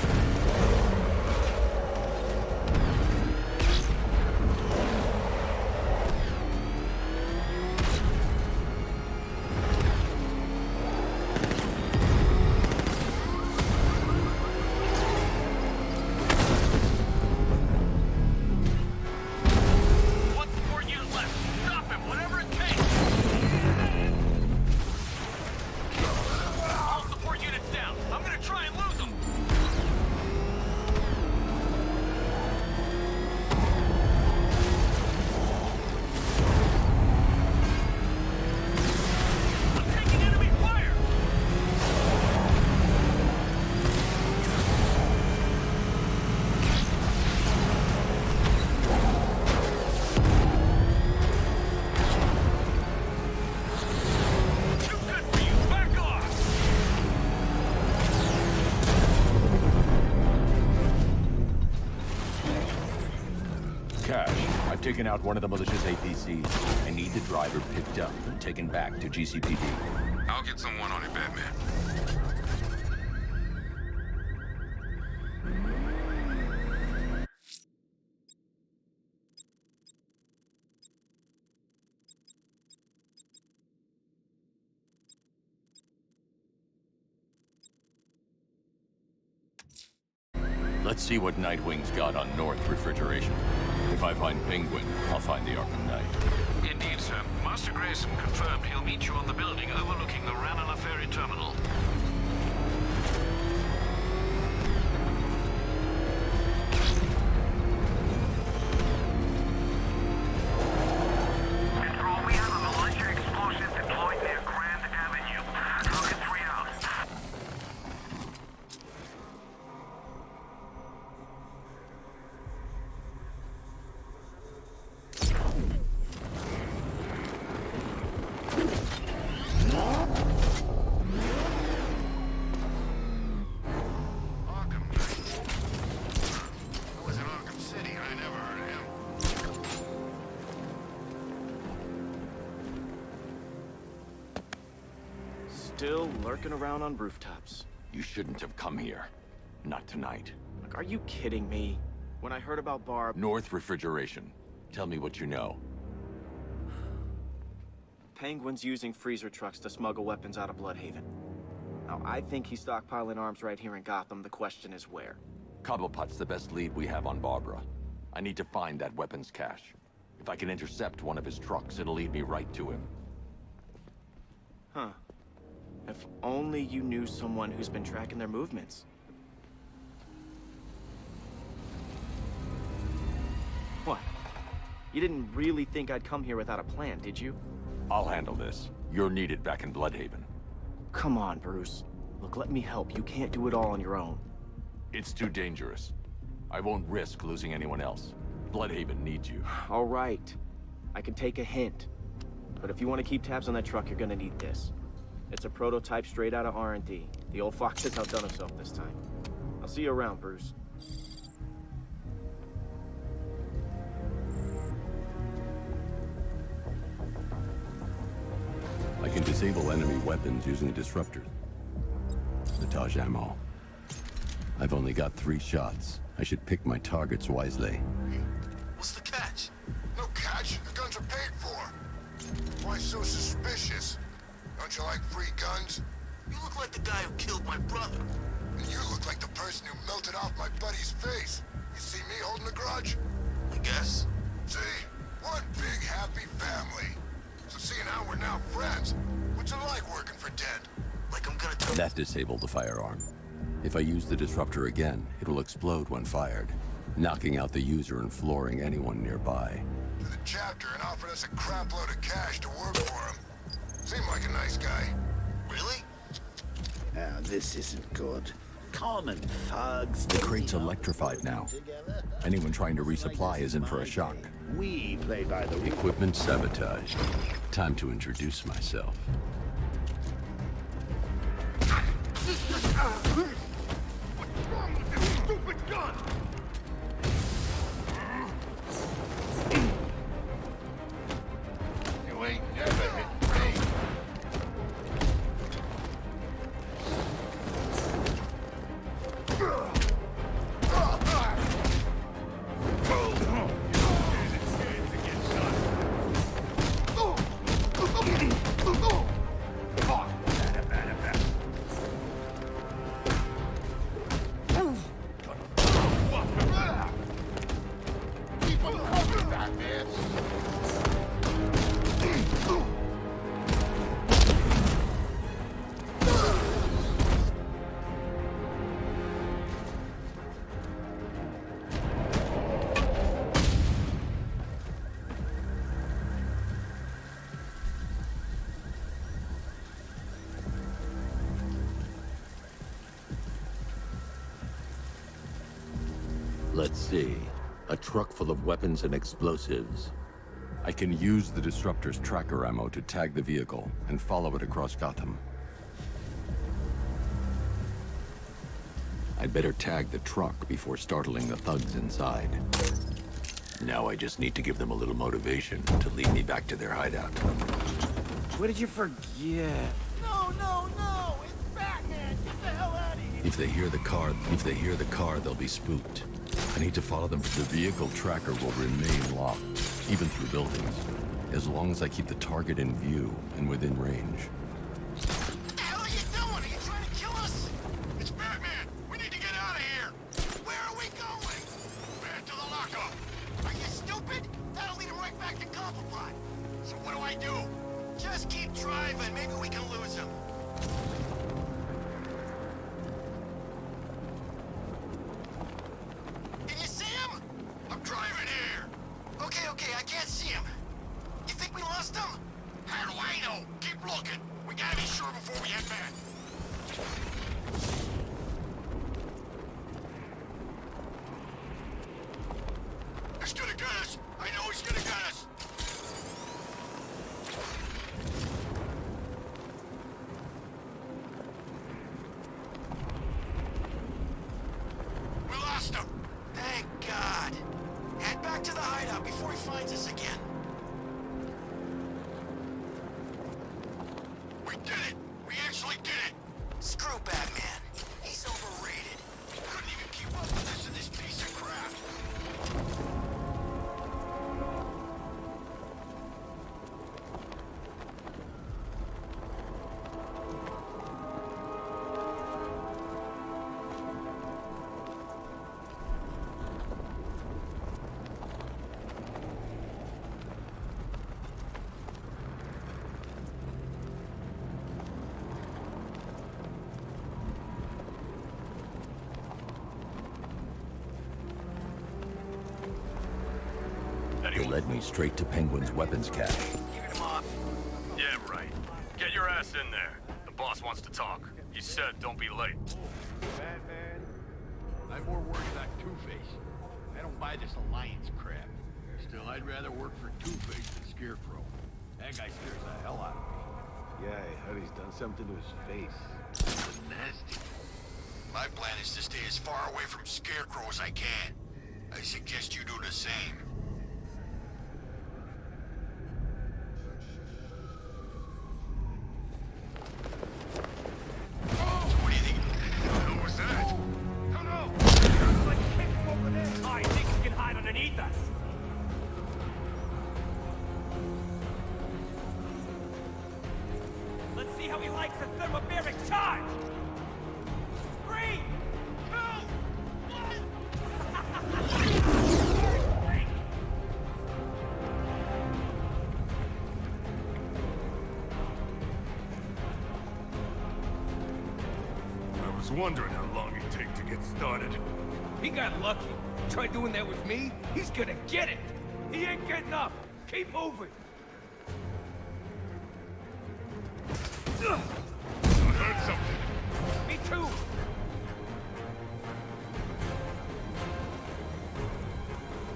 One support unit left. Stop him, whatever it takes. All support units down. I'm gonna try and lose them. I'm taking enemy fire. Too good for you. Back off. Cash, I've taken out one of the militia's APCs. I need the driver picked up and taken back to GCPD. I'll get someone on it, Batman. Let's see what Nightwing's got on North Refrigeration. If I find Penguin, I'll find the Arkham Knight. Indeed, sir. Master Grayson confirmed he'll meet you on the building overlooking the Ranelagh Ferry Terminal. Control, we have a militia explosion deployed near Grand Avenue. Falcon 3 out. Arkham Knight. I was in Arkham City. I never heard of him. Still lurking around on rooftops. You shouldn't have come here. Not tonight. Like, are you kidding me? When I heard about Barb... North Refrigeration. Tell me what you know. Penguin's using freezer trucks to smuggle weapons out of Bloodhaven. Now, I think he's stockpiling arms right here in Gotham. The question is where. Cobblepot's the best lead we have on Barbara. I need to find that weapons cache. If I can intercept one of his trucks, it'll lead me right to him. Huh. If only you knew someone who's been tracking their movements. What? You didn't really think I'd come here without a plan, did you? I'll handle this. You're needed back in Bloodhaven. Come on, Bruce. Look, let me help. You can't do it all on your own. It's too dangerous. I won't risk losing anyone else. Bloodhaven needs you. All right. I can take a hint. But if you want to keep tabs on that truck, you're gonna need this. It's a prototype straight out of R&D. The old fox has outdone himself this time. I'll see you around, Bruce. I can disable enemy weapons using disruptors. Sabotage ammo. I've only got 3 shots. I should pick my targets wisely. What's the catch? No catch. The guns are paid for. Why so suspicious? Don't you like free guns? You look like the guy who killed my brother. And you look like the person who melted off my buddy's face. You see me holding a grudge? I guess. See? One big happy family. So seeing how we're now friends, what's it like working for dead? Like I'm gonna tell... That disabled the firearm. If I use the disruptor again, it will explode when fired, knocking out the user and flooring anyone nearby. To the chapter and offered us a crap load of cash to work for him. Seemed like a nice guy. Really? Now, this isn't good. Common thugs. The crate's electrified now. Anyone trying to resupply is in for a shock. We play by the rules. Equipment sabotaged. Time to introduce myself. What's wrong with this stupid gun? You ain't never hit me. Let's see. A truck full of weapons and explosives. I can use the disruptor's tracker ammo to tag the vehicle and follow it across Gotham. I'd better tag the truck before startling the thugs inside. Now I just need to give them a little motivation to lead me back to their hideout. What did you forget? No, no, no! It's Batman! Get the hell out of here! If they hear the car, they'll be spooked. I need to follow them. The vehicle tracker will remain locked, even through buildings, as long as I keep the target in view and within range. What the hell are you doing? Are you trying to kill us? It's Batman! We need to get out of here! Where are we back to the hideout before he finds us again. We did it! We actually did it! Screw Batman. He's overrated. We couldn't even keep up with us in this piece of crap. It led me straight to Penguin's weapons cache. Giving him off. Yeah, right. Get your ass in there. The boss wants to talk. He said don't be late. Batman. I'm more worried about Two-Face. I don't buy this alliance crap. Still, I'd rather work for Two-Face than Scarecrow. That guy scares the hell out of me. Yeah, I heard he's done something to his face. It's nasty. My plan is to stay as far away from Scarecrow as I can. I suggest you do the same. What do you think? Who was that? Don't know! It's like he came from over there! I think he can hide underneath us. Let's see how he likes a thermobaric charge! 3, 2, 1! I was wondering how long it'd take to get started. He got lucky. Try doing that with me, he's gonna get it! He ain't getting up! Keep moving! I heard something. Me too!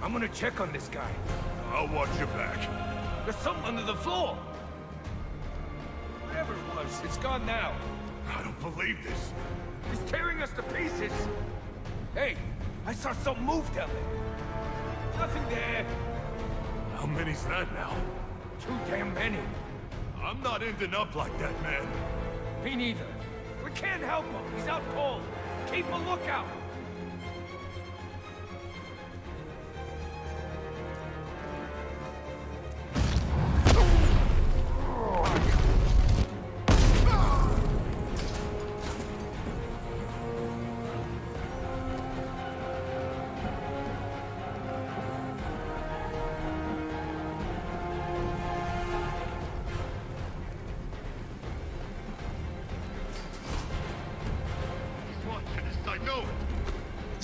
I'm gonna check on this guy. I'll watch your back. There's something under the floor! Whatever it was, it's gone now. I don't believe this. He's tearing us to pieces! Hey, I saw something move down there. Nothing there. How many's that now? Too damn many. I'm not ending up like that, man. Me neither. We can't help him. He's out cold. Keep a lookout. I know it!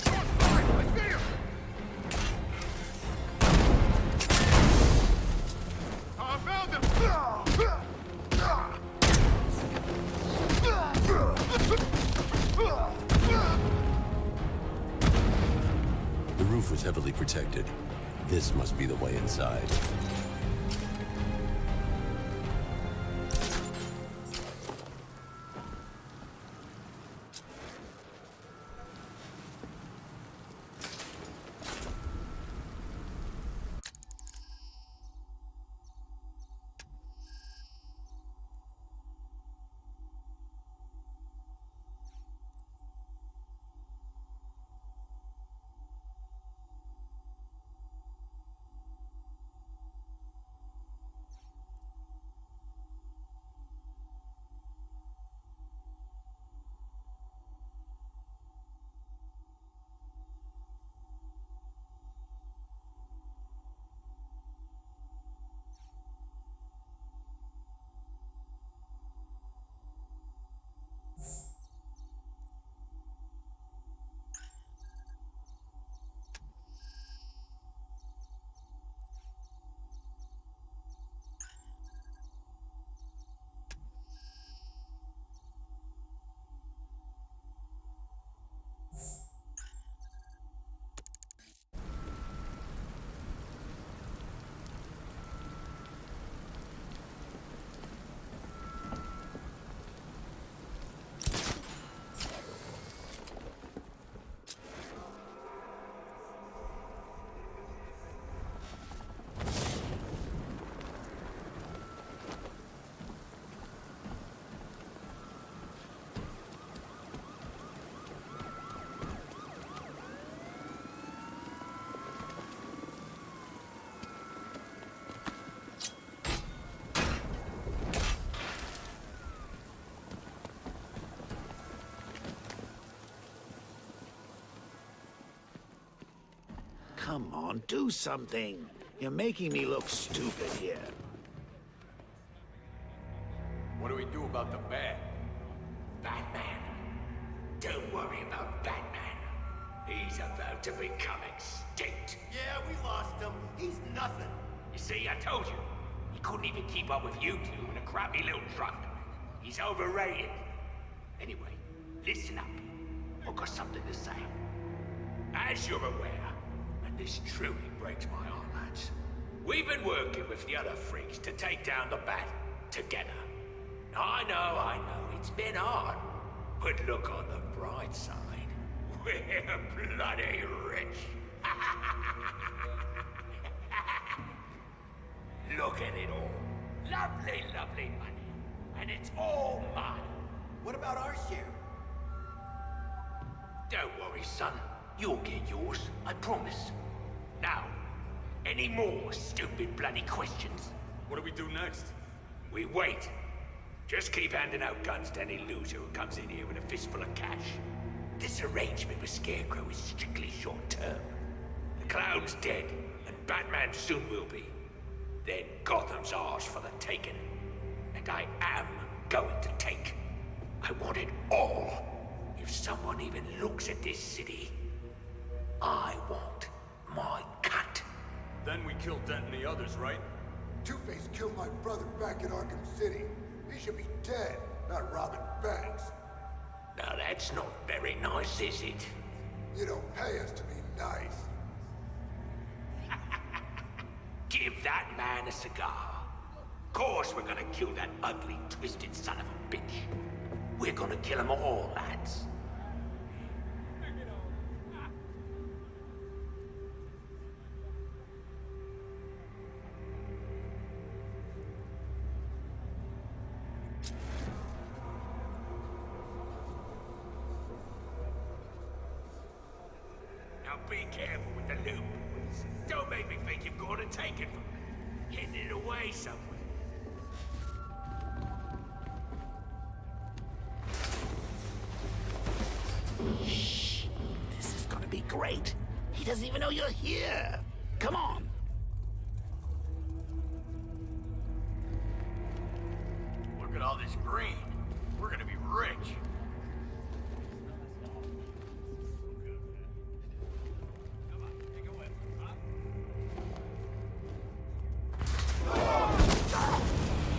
I see him! I found him! The roof was heavily protected. This must be the way inside. come on, do something. You're making me look stupid here. What do we do about the bat? Batman. Don't worry about Batman. He's about to become extinct. Yeah, we lost him. He's nothing. You see, I told you. He couldn't even keep up with you two in a crappy little truck. He's overrated. Anyway, listen up. I've got something to say. As you're aware, and this truly breaks my heart, lads, we've been working with the other freaks to take down the Bat together. I know, it's been hard. But look on the bright side. We're bloody rich. Look at it all. Lovely, lovely money. And it's all mine. What about our share? Don't worry, son. You'll get yours, I promise. Now, any more stupid bloody questions? What do we do next? We wait. Just keep handing out guns to any loser who comes in here with a fistful of cash. This arrangement with Scarecrow is strictly short-term. The Clown's dead, and Batman soon will be. Then Gotham's ours for the taking. And I am going to take. I want it all. If someone even looks at this city, I want my cut. Then we kill Dent and the others, right? Two-Face killed my brother back in Arkham City. He should be dead, not robbing banks. Now that's not very nice, is it? You don't pay us to be nice. Give that man a cigar. Of course we're gonna kill that ugly, twisted son of a bitch. We're gonna kill them all, lads. Now be careful with the loot. Don't make me think you've gone and taken from me. Hidden it away somewhere. Shh. This is gonna be great. He doesn't even know you're here. Come on. Look at all this green. We're gonna be rich.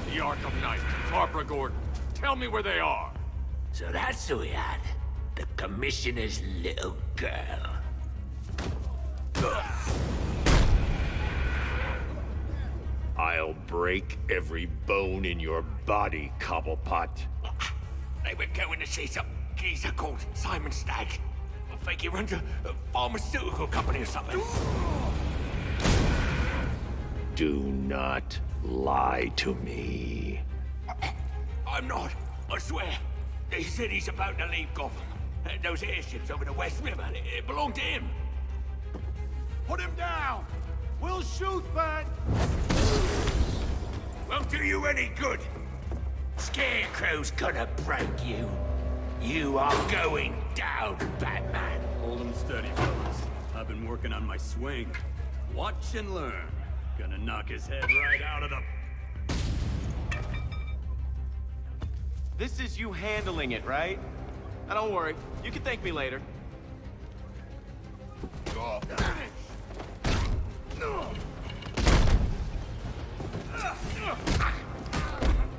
The Arkham Knight, Barbara Gordon. Tell me where they are. So that's who we had. The Commissioner's little girl. I'll break every bone in your body, Cobblepot. They were going to see some geezer called Simon Stagg. I think he runs a pharmaceutical company or something. Do not lie to me. I'm not, I swear. They said he's about to leave Gotham. Those airships over the West River, it belonged to him. Put him down! We'll shoot, Bat! Won't do you any good. Scarecrow's gonna break you. You are going down, Batman. Hold him steady, fellas. I've been working on my swing. Watch and learn. Gonna knock his head right out of the... This is you handling it, right? Now don't worry. You can thank me later. Oh,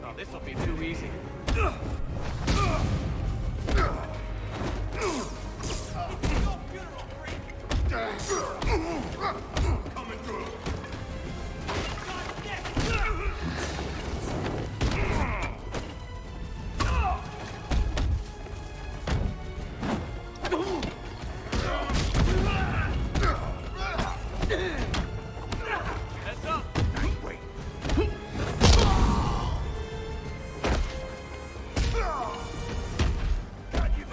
Oh, this'll be too easy. coming through. Heads up! Wait. Got you.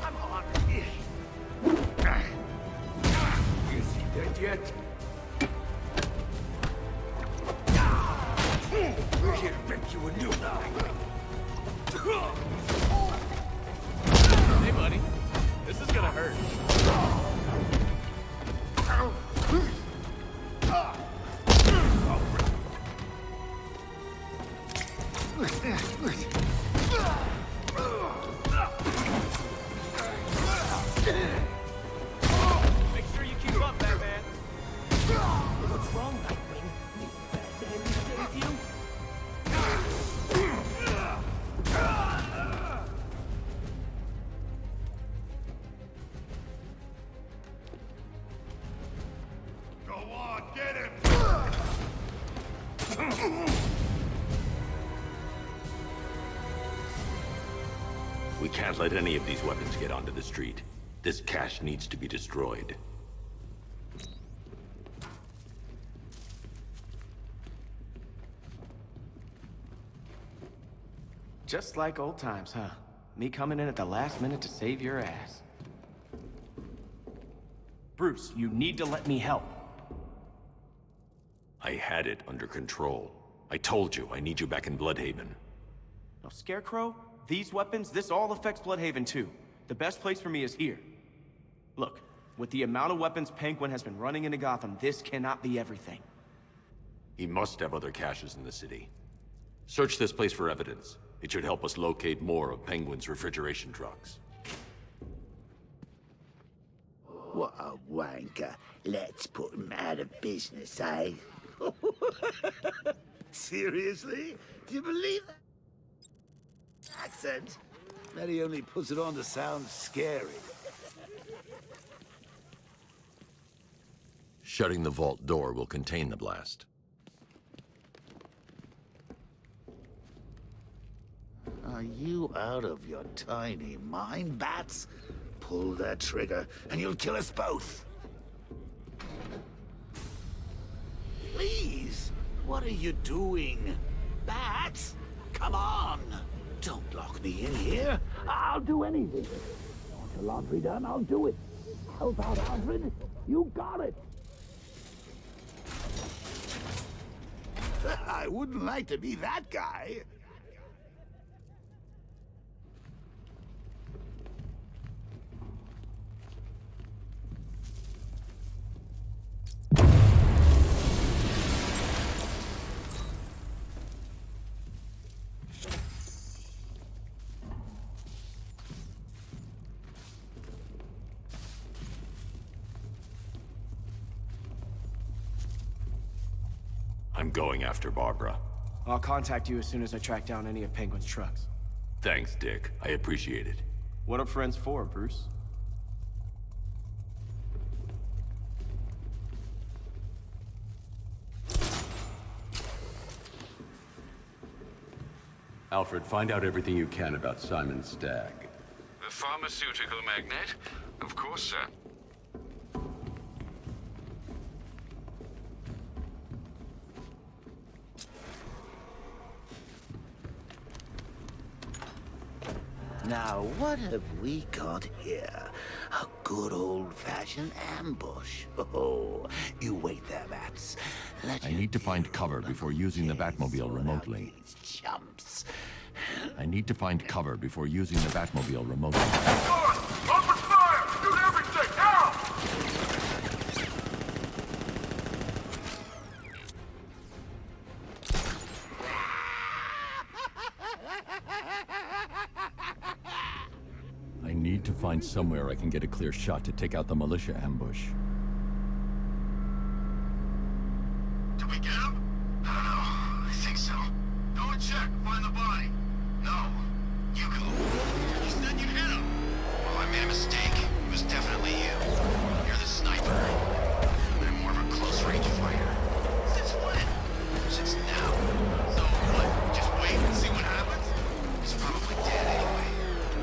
Come on. Is he dead yet? you wouldn't do that. Hey, buddy. This is gonna hurt. Make sure you keep up, Batman. What's wrong, Nightwing? Batman saved you? Go on, get him! We can't let any of these weapons get onto the street. This cache needs to be destroyed. Just like old times, huh? Me coming in at the last minute to save your ass. Bruce, you need to let me help. I had it under control. I told you, I need you back in Bloodhaven. Now, Scarecrow, these weapons, this all affects Bloodhaven too. The best place for me is here. Look, with the amount of weapons Penguin has been running into Gotham, this cannot be everything. He must have other caches in the city. Search this place for evidence. It should help us locate more of Penguin's refrigeration trucks. What a wanker. Let's put him out of business, eh? Seriously? Do you believe that? Accent? That he only puts it on to sound scary. Shutting the vault door will contain the blast. Are you out of your tiny mind, Bats? Pull that trigger, and you'll kill us both. Please, what are you doing? Bats, come on! Don't lock me in here. I'll do anything. Want the laundry done? I'll do it. Help out, Alfred. You got it. I wouldn't like to be that guy. I'm going after Barbara. I'll contact you as soon as I track down any of Penguin's trucks. Thanks, Dick. I appreciate it. What are friends for, Bruce? Alfred, find out everything you can about Simon Stagg. The pharmaceutical magnate? Of course, sir. Now, what have we got here? A good old-fashioned ambush. Oh, you wait there, Bats. I need to find cover before using the Batmobile remotely. Chumps. I need to find cover before using the Batmobile remotely. Open fire! Shoot everything! Now! I need to find somewhere I can get a clear shot to take out the militia ambush. Did we get him? I don't know. I think so. Go and check. Find the body. No. You go. You said you hit him. Well, I made a mistake. It was definitely you. You're the sniper. I'm more of a close-range fighter. Since when? Since now. So what? Just wait and see what happens? He's probably dead anyway.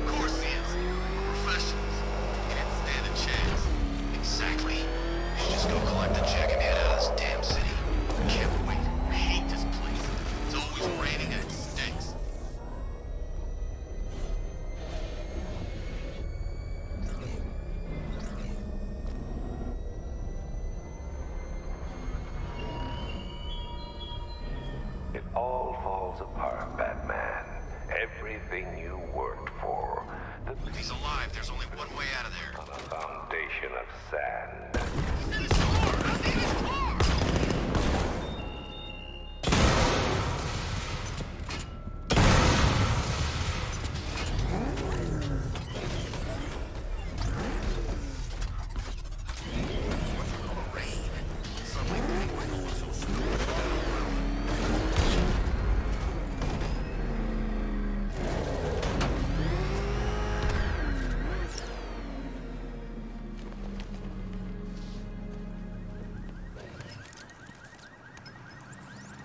Of course he is. We're professionals. He didn't stand a chance. Exactly. You should just go collect the check and head out of this damn city. Can't wait. I hate this place. It's always raining and it stinks. If all falls apart, Batman. Everything you worked for. If he's alive, there's only one way out of there. On a foundation of sand.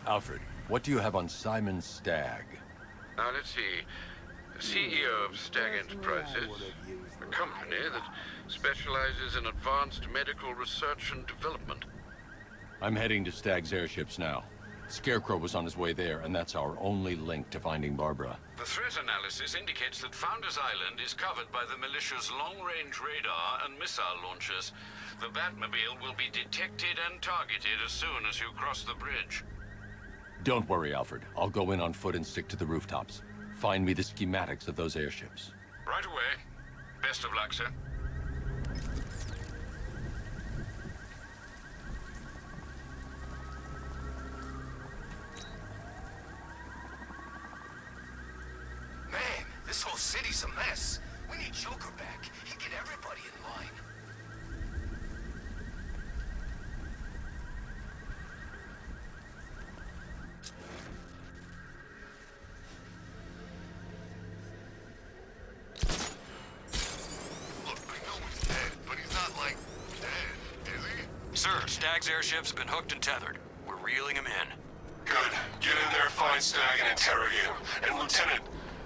Alfred, what do you have on Simon Stagg? Now, let's see. CEO of Stagg Enterprises, a company that specializes in advanced medical research and development. I'm heading to Stagg's airships now. Scarecrow was on his way there, and that's our only link to finding Barbara. The threat analysis indicates that Founders Island is covered by the militia's long-range radar and missile launchers. The Batmobile will be detected and targeted as soon as you cross the bridge. Don't worry, Alfred. I'll go in on foot and stick to the rooftops. Find me the schematics of those airships. Right away. Best of luck, sir. Man, this whole city's a mess. We need Joker back. He'd get everybody in line. Sir, Stagg's airships have been hooked and tethered. We're reeling him in. Good. Get in there, find Stagg, and interrogate him. And Lieutenant,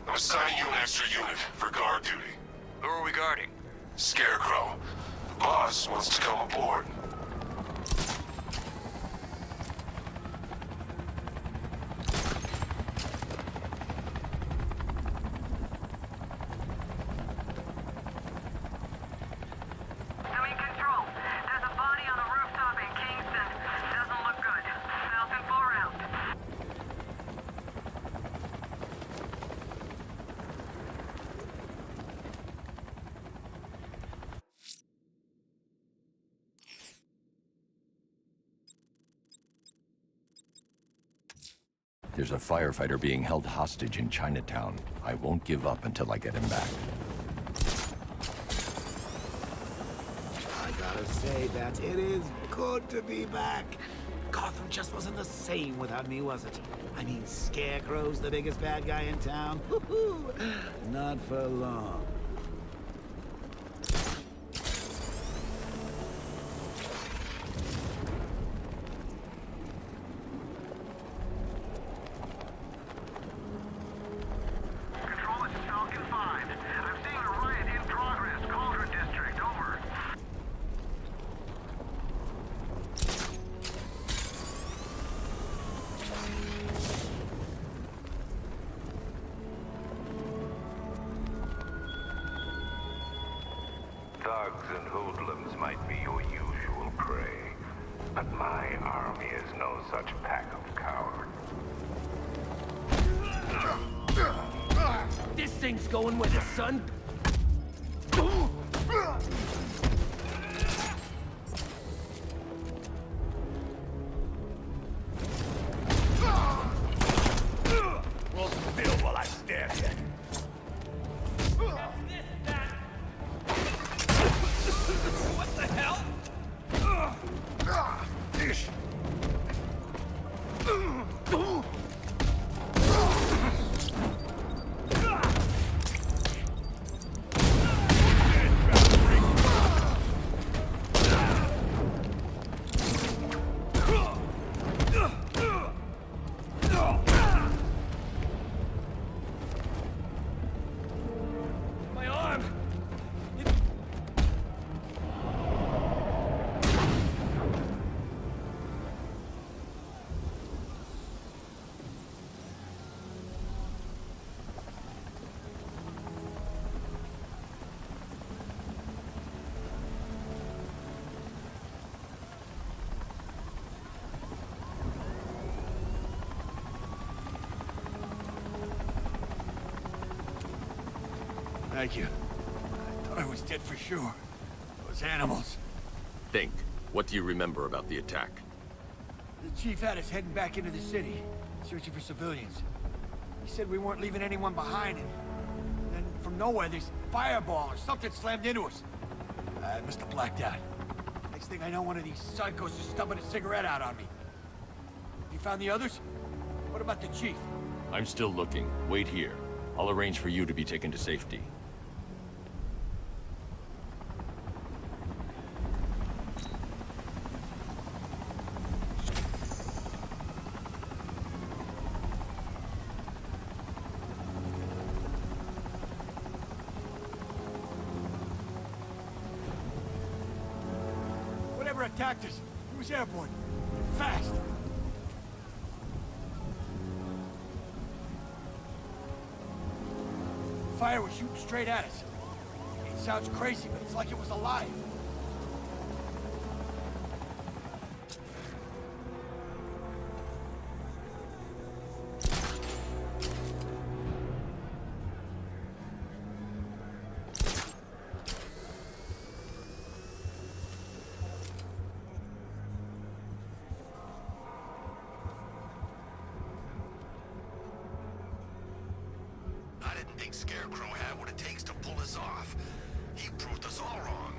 I'm assigning you an extra unit for guard duty. Who are we guarding? Scarecrow. The boss wants to come aboard. There's a firefighter being held hostage in Chinatown. I won't give up until I get him back. I gotta say that it is good to be back. Gotham just wasn't the same without me, was it? I mean, Scarecrow's the biggest bad guy in town. Woo-hoo! Not for long. Thugs and hoodlums might be your usual prey, but my army is no such pack of cowards. This thing's going with us, son. Hold still while I stab you. What the hell? Thank you. I thought I was dead for sure. Those animals. Think. What do you remember about the attack? The chief had us heading back into the city, searching for civilians. He said we weren't leaving anyone behind, and then from nowhere, this fireball or something slammed into us. I must have blacked out. Next thing I know, one of these psychos is stubbing a cigarette out on me. You found the others? What about the chief? I'm still looking. Wait here. I'll arrange for you to be taken to safety. Whatever attacked us, it was airborne. Fast. Fire was shooting straight at us. It sounds crazy, but it's like it was alive. I didn't think Scarecrow had what it takes to pull this off. He proved us all wrong.